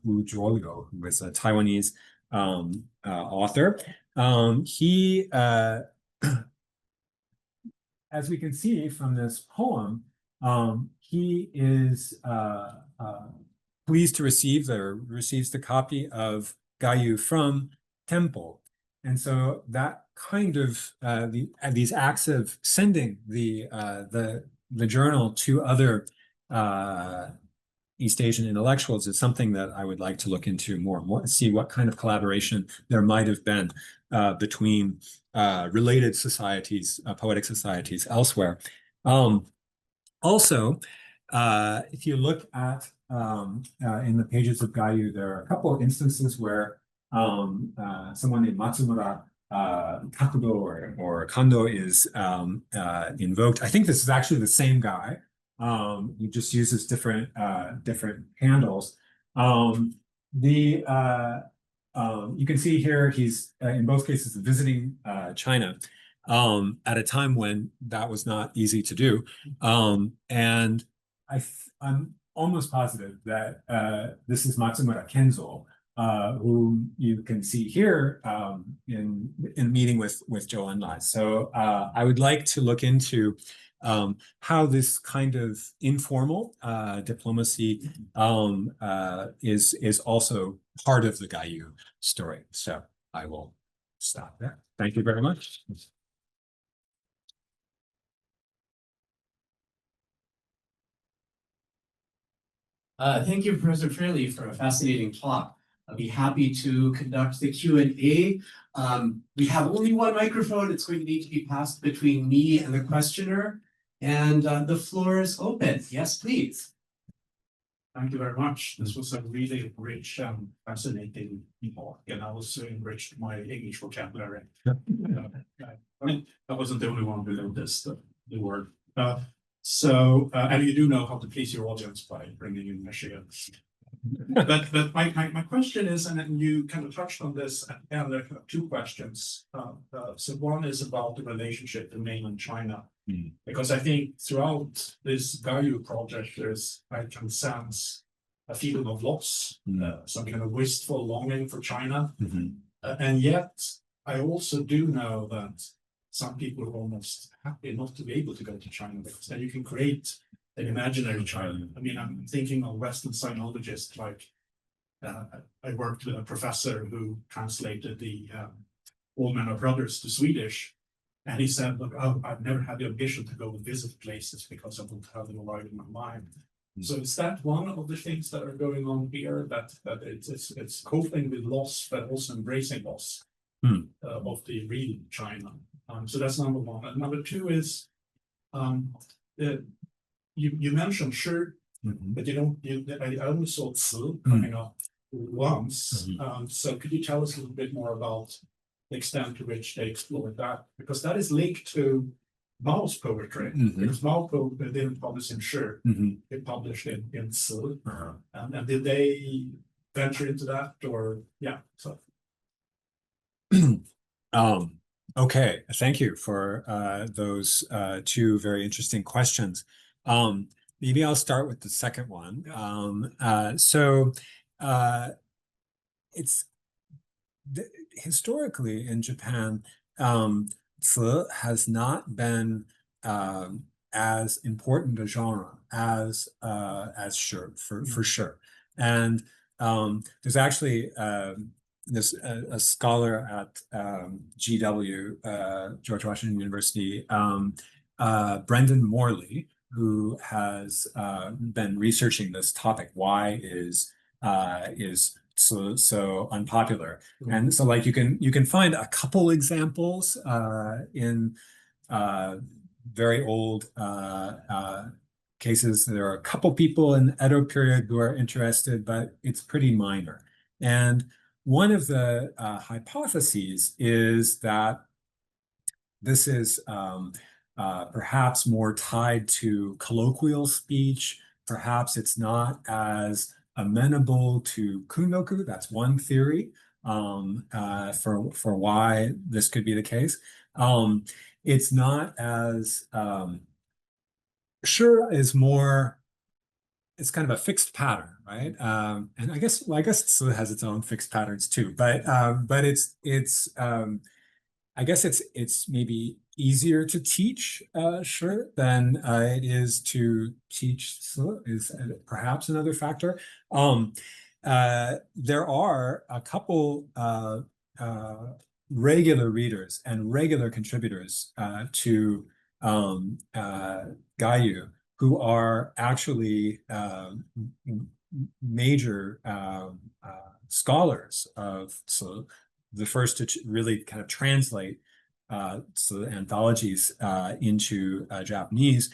Speaker 2: Wu Zhuoliu, who is a Taiwanese author. He, as we can see from this poem, he is pleased to receives the copy of Gayū from Tenpō. And so that kind of these acts of sending the journal to other East Asian intellectuals is something that I would like to look into more, see what kind of collaboration there might have been between related societies, poetic societies elsewhere. Also, if you look at in the pages of Gayū, there are a couple of instances where someone named Matsumura Kakudo or Kando is invoked. I think this is actually the same guy. He just uses different handles. You can see here he's in both cases visiting China at a time when that was not easy to do. And I'm almost positive that this is Matsumura Kenzo, whom you can see here in meeting with Zhou Enlai. So I would like to look into how this kind of informal diplomacy is also part of the Gayū story. So I will stop there. Thank you very much.
Speaker 1: Thank you, Professor Fraleigh, for a fascinating talk. I'll be happy to conduct the Q&A. We have only one microphone. It's going to need to be passed between me and the questioner. And the floor is open. Yes, please.
Speaker 3: Thank you very much. This was a really rich and fascinating talk, and I also enriched my English vocabulary. I wasn't the only one who noticed the word. And you do know how to please your audience by bringing in Michigan. But my question is, and you kind of touched on this, and there are two questions. So one is about the relationship to mainland China, because I think throughout this Gayū project, I can sense a feeling of loss, some kind of wistful longing for China. And yet, I also do know that some people are almost happy not to be able to go to China, because then you can create an imaginary China. I mean, I'm thinking of Western sinologists, like I worked with a professor who translated the All Men Are Brothers to Swedish, and he said, look, I've never had the ambition to go and visit places because I won't have them alive in my mind. So is that one of the things that are going on here, that it's coping with loss, but also embracing loss of the real China? So that's number one. And number two is, you mentioned sure, but I only saw Zi coming up once. So could you tell us a little bit more about the extent to which they explored that? Because that is linked to Mao's poetry. Because Mao didn't publish in sure, it published in Zi. And did they venture into that, or so?
Speaker 2: Okay, thank you for those two very interesting questions. Maybe I'll start with the second one. Historically in Japan, Zi has not been as important a genre as sure, for sure. And there's actually there's a scholar at GW, George Washington University, Brendan Morley, who has been researching this topic. Why is so unpopular? And so, like, you can find a couple examples in very old cases. There are a couple people in the Edo period who are interested, but it's pretty minor. And one of the hypotheses is that this is perhaps more tied to colloquial speech. Perhaps it's not as amenable to kundoku. That's one theory for why this could be the case. It's not as sure is more. It's kind of a fixed pattern, right? And I guess it has its own fixed patterns too. But it's I guess it's maybe easier to teach sure than it is to teach Zi, is perhaps another factor. There are a couple regular readers and regular contributors to Gayū who are actually major scholars of Zi, the first to really kind of translate Zi anthologies into Japanese.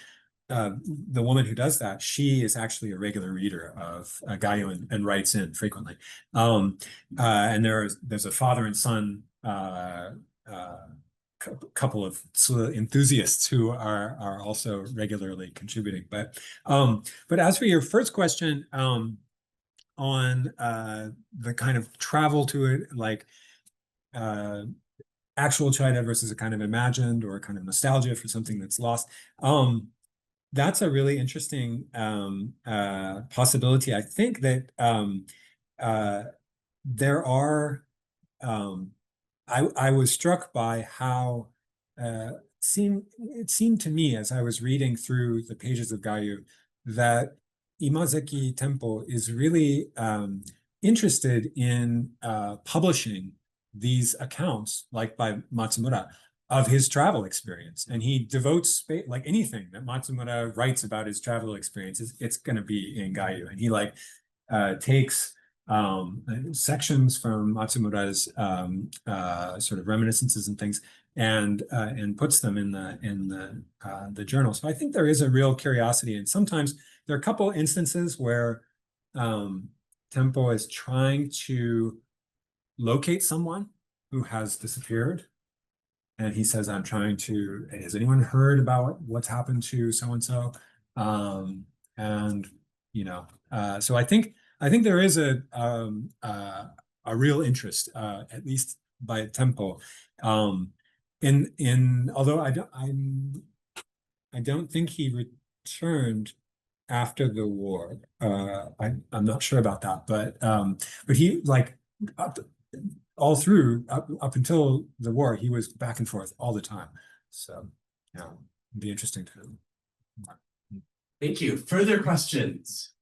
Speaker 2: the woman who does that, she is actually a regular reader of Gayū and writes in frequently. And there's a father and son couple of enthusiasts who are also regularly contributing. But as for your first question, on the kind of travel to it, like actual China versus a kind of imagined or a kind of nostalgia for something that's lost. That's a really interesting possibility. I think that there are, I was struck by how it seemed to me as I was reading through the pages of Gayū that Imazeki Tenpō is really interested in publishing these accounts, like by Matsumura, of his travel experience. And he devotes, like anything that Matsumura writes about his travel experience, it's going to be in Gayū. And he like takes sections from Matsumura's sort of reminiscences and things and puts them in the journal. So I think there is a real curiosity. And sometimes there are a couple instances where Tenpō is trying to locate someone who has disappeared. And he says, I'm trying to, has anyone heard about what's happened to so-and-so? And, you know, so I think there is a real interest, at least by Tenpō, although I don't think he returned after the war. I'm not sure about that, but he like all through up until the war, he was back and forth all the time. So yeah, it'd be interesting to.
Speaker 1: Thank you. Further questions?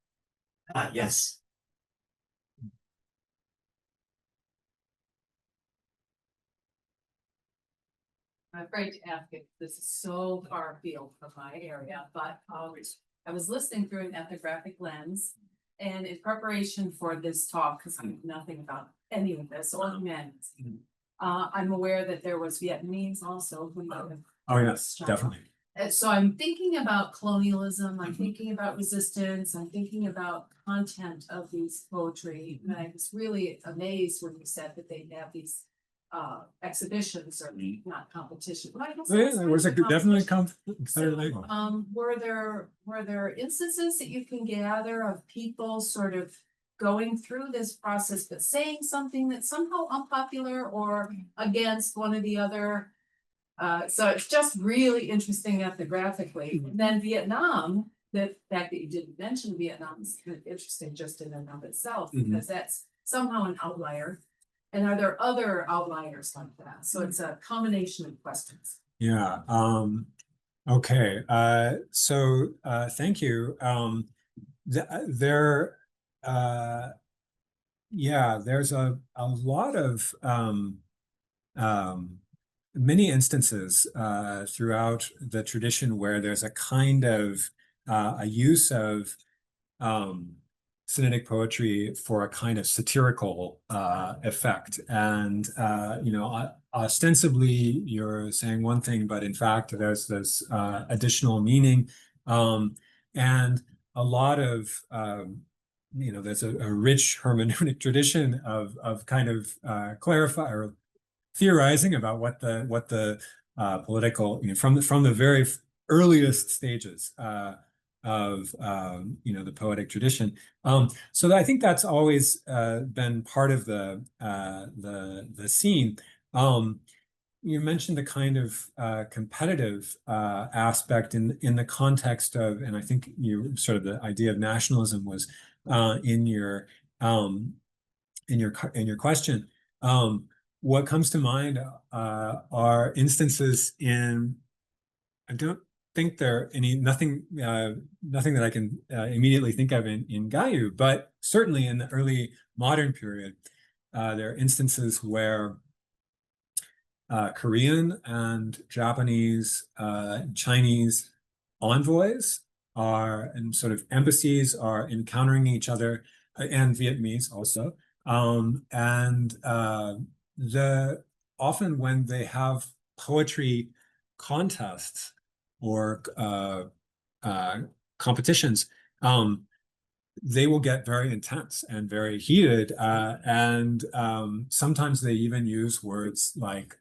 Speaker 1: Yes.
Speaker 4: I'm afraid to ask it. This is so far afield from my area, but I was listening through an ethnographic lens, and in preparation for this talk, because I know nothing about any of this or humanities, I'm aware that there was Vietnamese also who might have.
Speaker 2: Oh yes, definitely.
Speaker 4: So I'm thinking about colonialism. I'm thinking about resistance. I'm thinking about content of these poetry, and I was really amazed when you said that they have these exhibitions or not competition. But I guess
Speaker 2: There was definitely
Speaker 4: competitive. Were there instances that you can gather of people sort of going through this process but saying something that's somehow unpopular or against one or the other? So it's just really interesting ethnographically. And then Vietnam, the fact that you didn't mention Vietnam is kind of interesting just in and of itself, because that's somehow an outlier. And are there other outliers like that? So it's a combination of questions.
Speaker 2: Yeah. Okay. So thank you. There's a lot of many instances throughout the tradition where there's a kind of a use of Sinitic poetry for a kind of satirical effect. And, you know, ostensibly you're saying one thing, but in fact, there's this additional meaning. And a lot of, you know, there's a rich hermeneutic tradition of kind of clarify or theorizing about what the political, you know, from the very earliest stages of you know, the poetic tradition. So I think that's always been part of the scene. You mentioned the kind of competitive aspect in the context of, and I think you sort of the idea of nationalism was in your question. What comes to mind are instances in, I don't think there are nothing that I can immediately think of in Gayū, but certainly in the early modern period, there are instances where Korean and Japanese, Chinese envoys and sort of embassies are encountering each other, and Vietnamese also, and often when they have poetry contests or competitions, they will get very intense and very heated, and sometimes they even use words like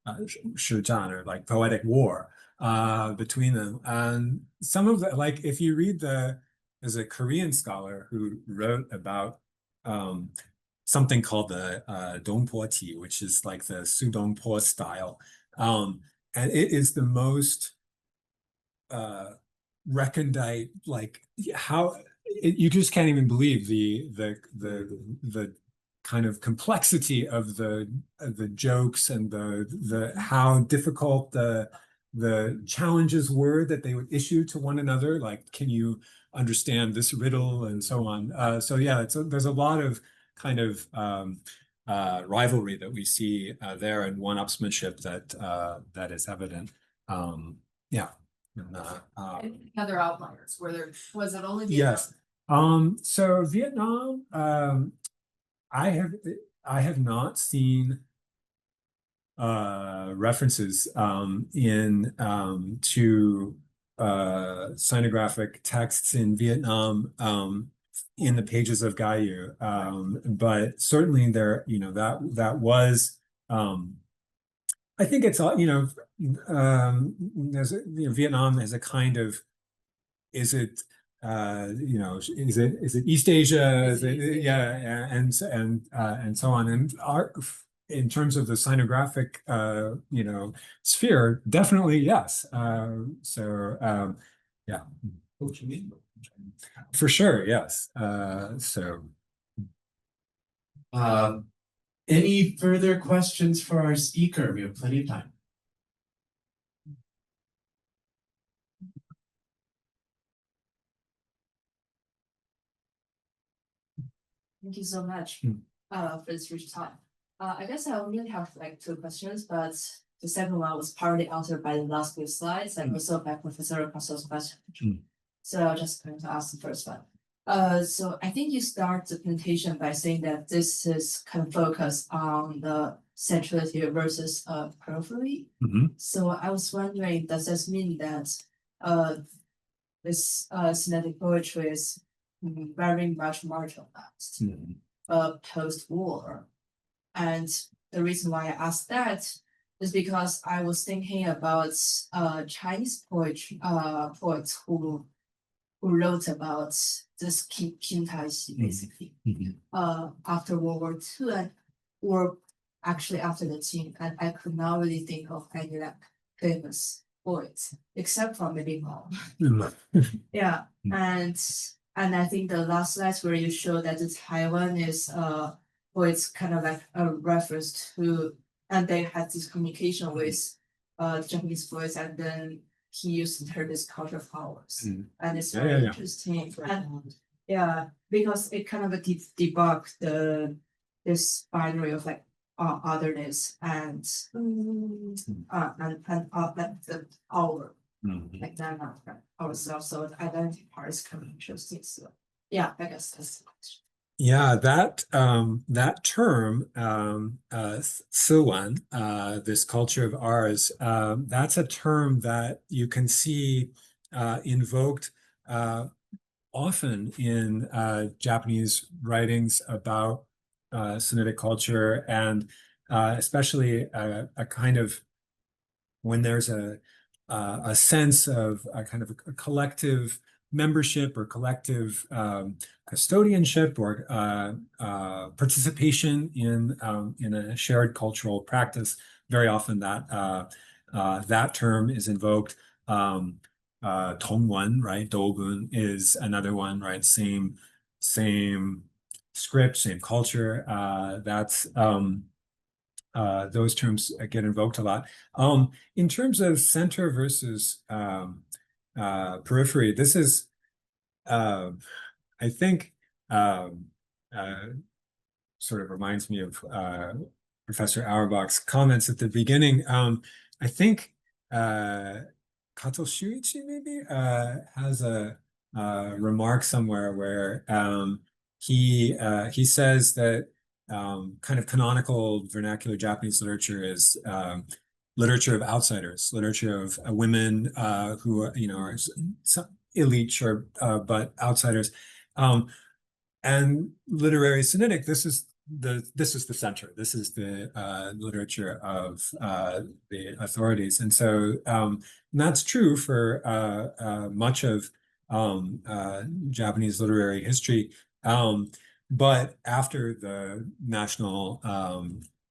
Speaker 2: shūjan, or like poetic war between them. And some of the, like, if you read there's a Korean scholar who wrote about something called the Dongpo tea, which is like the Sudongpo style, and it is the most recondite, like how you just can't even believe the kind of complexity of the jokes and the how difficult the challenges were that they would issue to one another, like, can you understand this riddle, and so on. So yeah, there's a lot of kind of rivalry that we see there, and one-upsmanship that is evident. Yeah. And,
Speaker 4: Any other outliers? Was it only
Speaker 2: yes. So Vietnam, I have not seen references in to sinographic texts in Vietnam in the pages of Gayū, but certainly there, that was I think it's there's Vietnam as a kind of, is it is it East Asia? Is it, yeah, and so on. And in terms of the sinographic sphere, definitely yes. So yeah.
Speaker 3: What you mean?
Speaker 2: For sure, yes.
Speaker 1: Any further questions for our speaker? We have plenty of time.
Speaker 5: Thank you so much for this rich time. I guess I only have like 2 questions, but the second one was partly answered by the last few slides and also by Professor Castle's question. So I'm just going to ask the first one. So I think you start the presentation by saying that this is kind of focused on the centrality versus periphery. So I was wondering, does this mean that this Sinitic poetry is very much marginalized post-war? And the reason why I asked that is because I was thinking about Chinese poets who wrote about this Qing basically after World War II, or actually after the Qing, and I could not really think of any like famous poets except for maybe Mao. Yeah, and I think the last slides where you show that the Taiwan is poets kind of like a reference to, and they had this communication with Japanese poets, and then he used the term as culture powers, and it's very interesting. And yeah, because it kind of debunk this binary of like otherness and like the our like that ourselves. So the identity part is kind of interesting. So yeah, I guess that's the question.
Speaker 2: Yeah, that term, Siwan, this culture of ours, that's a term that you can see invoked often in Japanese writings about Sinitic culture, and especially a kind of, when there's a sense of a kind of a collective membership or collective custodianship or participation in a shared cultural practice. Very often that term is invoked. Tongwan, right? Dogun is another one, right? Same script, same culture. That's those terms get invoked a lot. In terms of center versus periphery, this is, I think, sort of reminds me of Professor Auerbach's comments at the beginning. I think Kato Shuichi maybe has a remark somewhere where he says that kind of canonical vernacular Japanese literature is literature of outsiders, literature of women who are, are elite, sure, but outsiders. And literary Sinitic, this is the center. This is the literature of the authorities, and so that's true for much of Japanese literary history. But after the national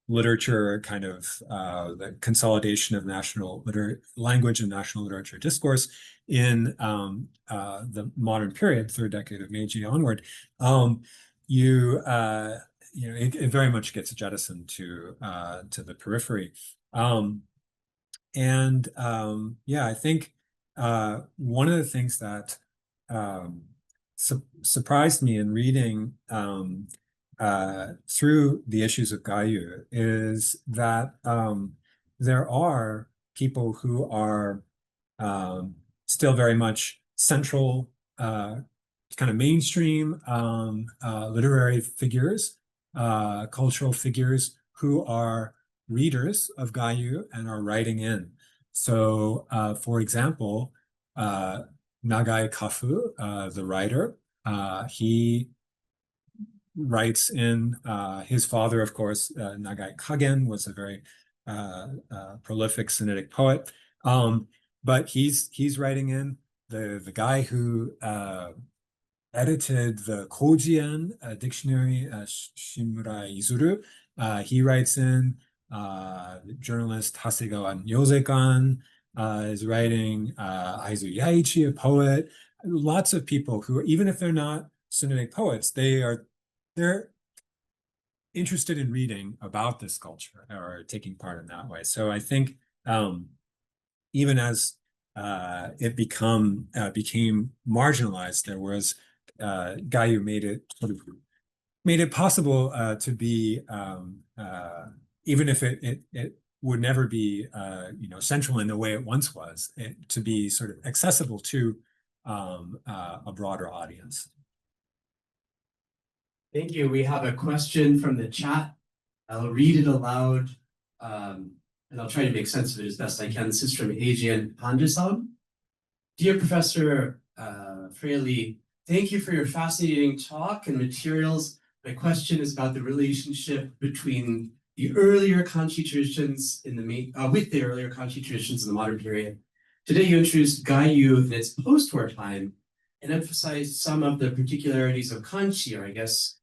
Speaker 2: literature kind of the consolidation of national language and national literature discourse in the modern period, third decade of Meiji onward, it very much gets jettisoned to the periphery. I think one of the things that surprised me in reading through the issues of Gayū is that there are people who are still very much central, kind of mainstream literary figures, cultural figures who are readers of Gayū and are writing in. So, for example, Nagai Kafu, the writer, he writes in. His father, of course, Nagai Kagen, was a very prolific Sinitic poet. But he's writing in. The guy who edited the Kojien dictionary, Shimura Izuru, he writes in. The journalist Hasegawa Nyozekan is writing. Aizu Yaichi, a poet. Lots of people who, even if they're not Sinitic poets, they're interested in reading about this culture or taking part in that way. So I think even as it became marginalized, there was Gayū made it possible to be even if it would never be central in the way it once was, to be sort of accessible to a broader audience.
Speaker 1: Thank you. We have a question from the chat. I'll read it aloud, and I'll try to make sense of it as best I can. This is from Adrian Pandesan. Dear Professor Fraleigh, thank you for your fascinating talk and materials. My question is about the relationship between the earlier Kanchi traditions with the earlier Kanchi traditions in the modern period. Today you introduced Gayū in its post-war time and emphasized some of the particularities of Kanchi, or I guess,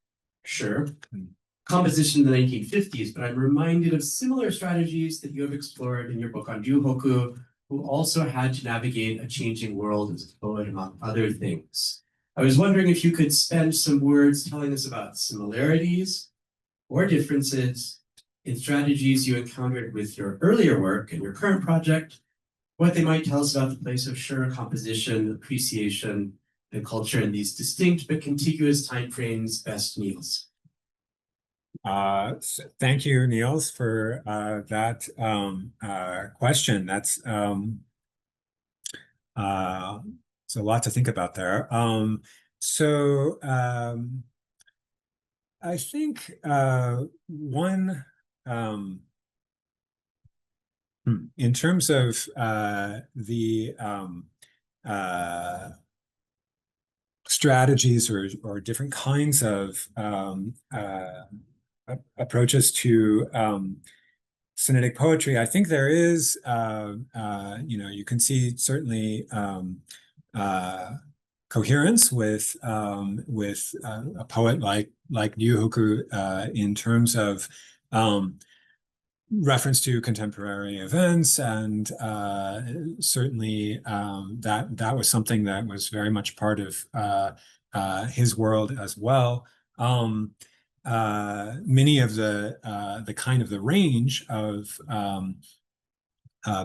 Speaker 1: composition in the 1950s, but I'm reminded of similar strategies that you have explored in your book on Ryūhoku, who also had to navigate a changing world as a poet, among other things. I was wondering if you could spend some words telling us about similarities or differences in strategies you encountered with your earlier work and your current project, what they might tell us about the place of Shura composition, appreciation, and culture in these distinct but contiguous timeframes. Best, Niels.
Speaker 2: Thank you, Niels, for that question. That's a lot to think about there. I think one in terms of the strategies or different kinds of approaches to Sinitic poetry, I think there is, you can see certainly coherence with a poet like Ryūhoku in terms of reference to contemporary events, and certainly that was something that was very much part of his world as well. Many of the kind of the range of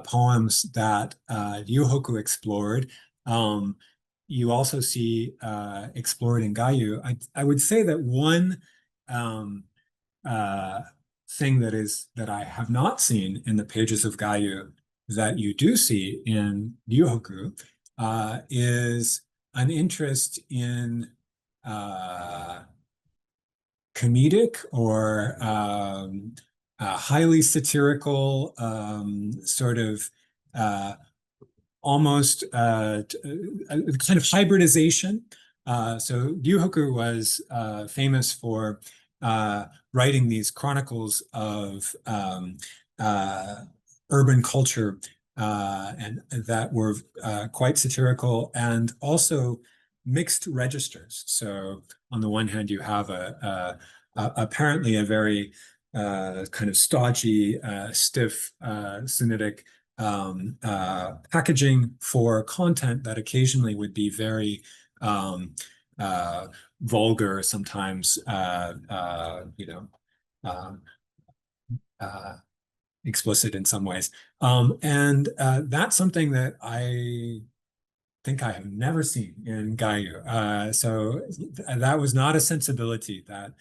Speaker 2: poems that Ryūhoku explored, you also see explored in Gayū. I would say that one thing that I have not seen in the pages of Gayū that you do see in Ryūhoku is an interest in comedic or highly satirical, sort of almost a kind of hybridization. So Ryuhoku was famous for writing these chronicles of urban culture, and that were quite satirical and also mixed registers. So on the one hand, you have apparently a very kind of stodgy, stiff, Sinitic packaging for content that occasionally would be very vulgar, sometimes explicit in some ways. And that's something that I think I have never seen in Gayū. So that was not a sensibility that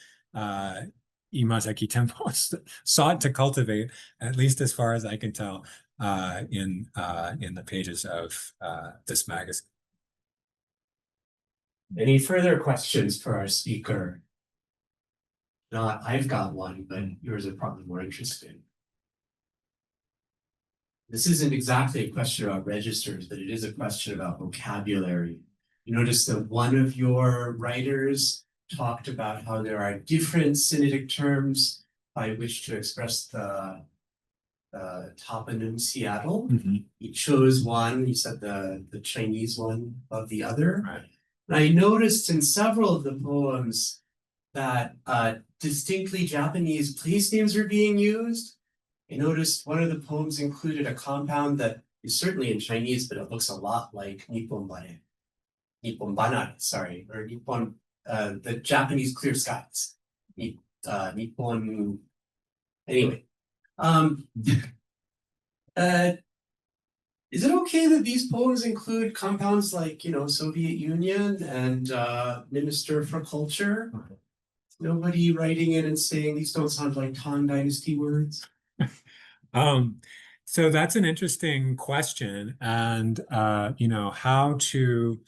Speaker 2: Imazeki Tenpō sought to cultivate, at least as far as I can tell, in the pages of this magazine.
Speaker 1: Any further questions for our speaker? Not, I've got one, but yours are probably more interesting. This isn't exactly a question about registers, but it is a question about vocabulary. You notice that one of your writers talked about how there are different Sinitic terms by which to express the toponym Seattle.
Speaker 2: Mm-hmm.
Speaker 1: He chose one, he said the Chinese one of the other.
Speaker 2: Right.
Speaker 1: And I noticed in several of the poems that distinctly Japanese place names are being used. I noticed one of the poems included a compound that is certainly in Chinese, but it looks a lot like Nipponbare. Nipponbana, sorry, or Nippon, the Japanese clear skies. Nippon, anyway. Is it okay that these poems include compounds like, Soviet Union and Minister for Culture? Nobody writing in and saying these don't sound like Tang Dynasty words?
Speaker 2: So that's an interesting question, and how to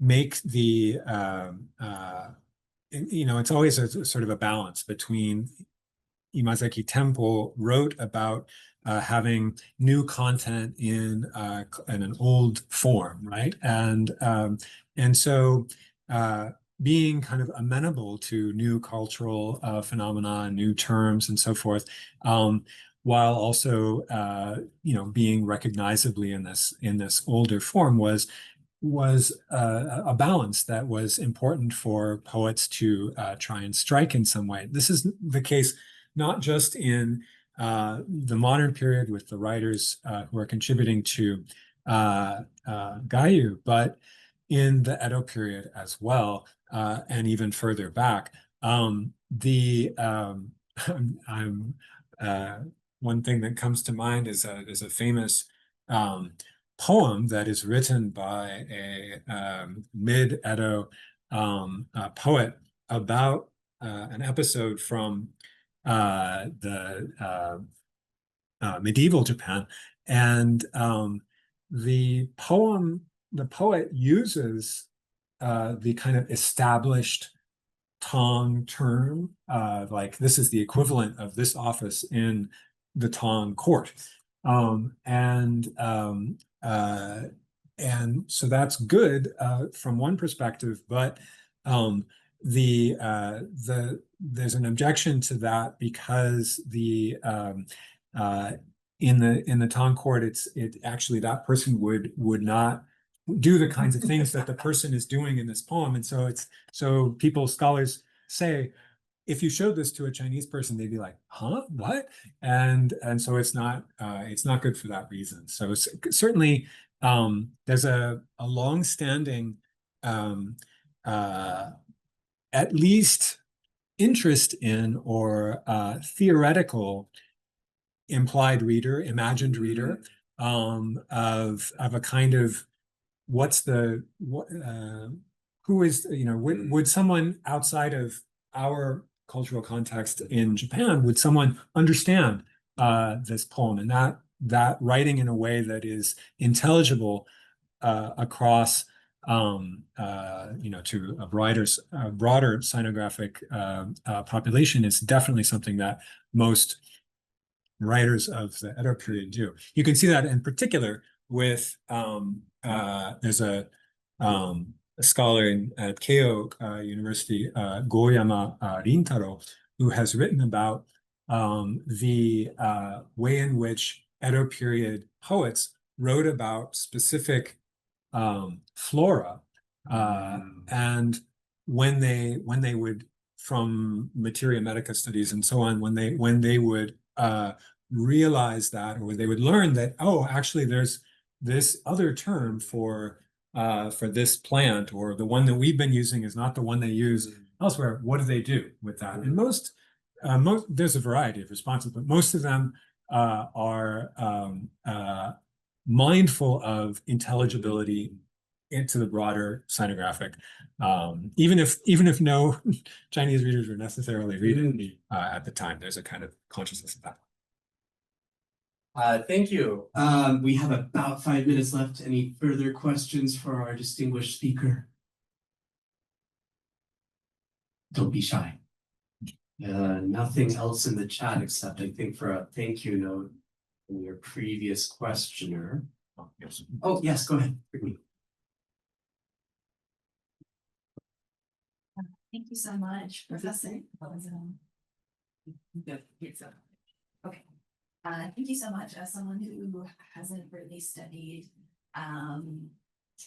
Speaker 2: make the it's always a sort of a balance between Imazeki Tenpō wrote about having new content in an old form, right? And so being kind of amenable to new cultural phenomena, new terms, and so forth, while also being recognizably in this older form was a balance that was important for poets to try and strike in some way. This is the case not just in the modern period with the writers who are contributing to Gayū, but in the Edo period as well, and even further back. One thing that comes to mind is a famous poem that is written by a mid-Edo poet about an episode from the medieval Japan, and the poet uses the kind of established Tang term, like this is the equivalent of this office in the Tang court, and so that's good from one perspective, but there's an objection to that because in the Tang court, it actually that person would not do the kinds of things that the person is doing in this poem, and so scholars say, if you showed this to a Chinese person, they'd be like, "Huh, what?" And so it's not good for that reason. So certainly there's a long-standing at least interest in or theoretical implied reader, imagined reader, of a kind of who is, would someone outside of our cultural context in Japan, would someone understand this poem, and that writing in a way that is intelligible across to a broader sinographic population, it's definitely something that most writers of the Edo period do. You can see that in particular with there's a scholar at Keio University, Goyama Rintaro, who has written about the way in which Edo period poets wrote about specific flora, and when they would, from materia medica studies and so on, when they would realize that, or they would learn that, oh, actually there's this other term for this plant, or the one that we've been using is not the one they use elsewhere. What do they do with that? And most there's a variety of responses, but most of them are mindful of intelligibility into the broader sinographic, even if no Chinese readers were necessarily reading at the time. There's a kind of consciousness of that.
Speaker 1: Thank you. We have about 5 minutes left. Any further questions for our distinguished speaker? Don't be shy. Nothing else in the chat except, I think, for a thank you note from your previous questioner. Oh, yes, go ahead.
Speaker 6: Thank you so much, Professor. Okay. Thank you so much. As someone who hasn't really studied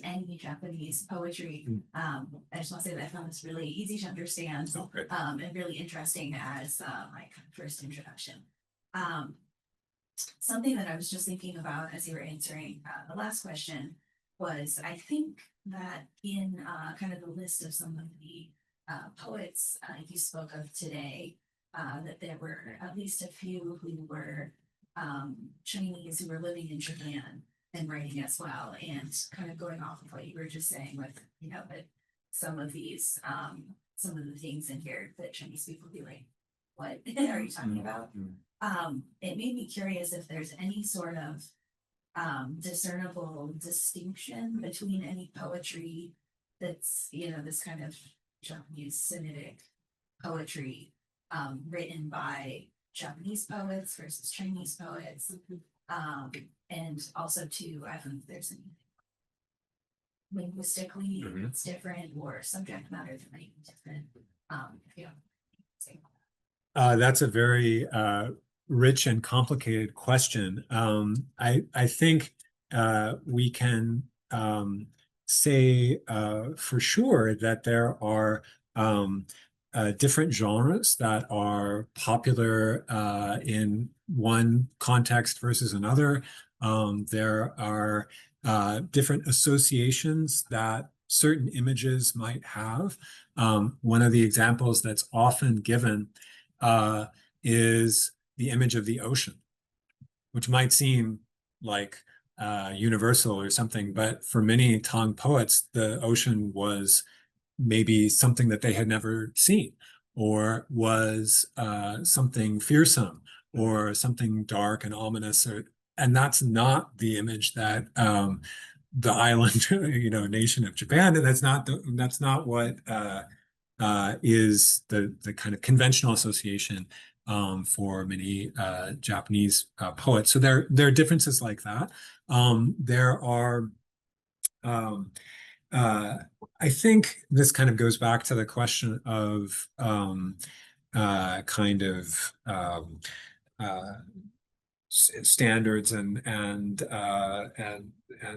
Speaker 6: any Japanese poetry, I just want to say that I found this really easy to understand and really interesting as my first introduction. Something that I was just thinking about as you were answering the last question was, I think that in kind of the list of some of the poets you spoke of today, that there were at least a few who were Chinese who were living in Japan and writing as well, and kind of going off of what you were just saying with, that some of these, some of the things in here that Chinese people be like, what are you talking about? It made me curious if there's any sort of discernible distinction between any poetry that's, this kind of Japanese Sinitic poetry written by Japanese poets versus Chinese poets, and also too, I don't know if there's any linguistically it's different, or subject matter that might be different.
Speaker 2: That's a very rich and complicated question. I think we can say for sure that there are different genres that are popular in one context versus another. There are different associations that certain images might have. One of the examples that's often given is the image of the ocean, which might seem like universal or something, but for many Tang poets, the ocean was maybe something that they had never seen, or was something fearsome, or something dark and ominous, and that's not the image that the island, nation of Japan, and that's not what is the kind of conventional association for many Japanese poets. So there are differences like that. There are I think this kind of goes back to the question of standards and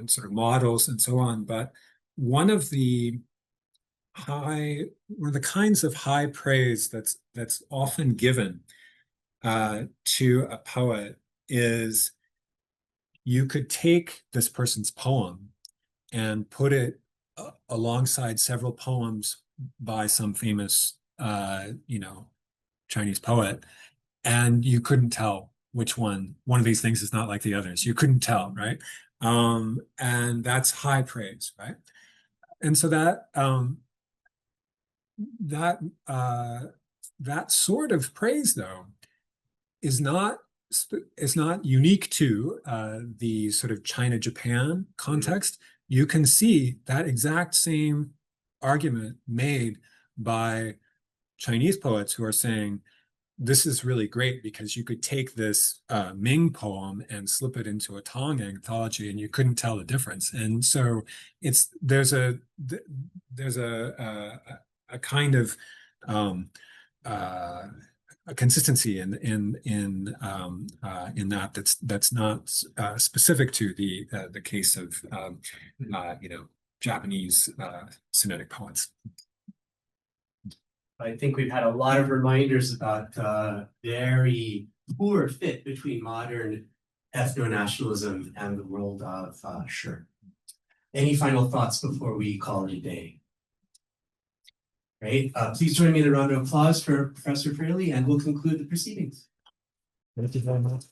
Speaker 2: sort of models and so on. But one of the kinds of high praise that's often given to a poet is, you could take this person's poem and put it alongside several poems by some famous Chinese poet, and you couldn't tell which one of these things is not like the others. You couldn't tell, right? And that's high praise, right? And so that sort of praise, though, is not unique to the sort of China-Japan context. you can see that exact same argument made by Chinese poets who are saying, this is really great because you could take this Ming poem and slip it into a Tang anthology and you couldn't tell the difference. And so there's a kind of a consistency in that's not specific to the case of Japanese Sinitic poets.
Speaker 1: I think we've had a lot of reminders about very poor fit between modern ethno-nationalism and the world of Shi. Any final thoughts before we call it a day? Right, please join me in a round of applause for Professor Fraleigh, and we'll conclude the proceedings.
Speaker 2: Thank you very much.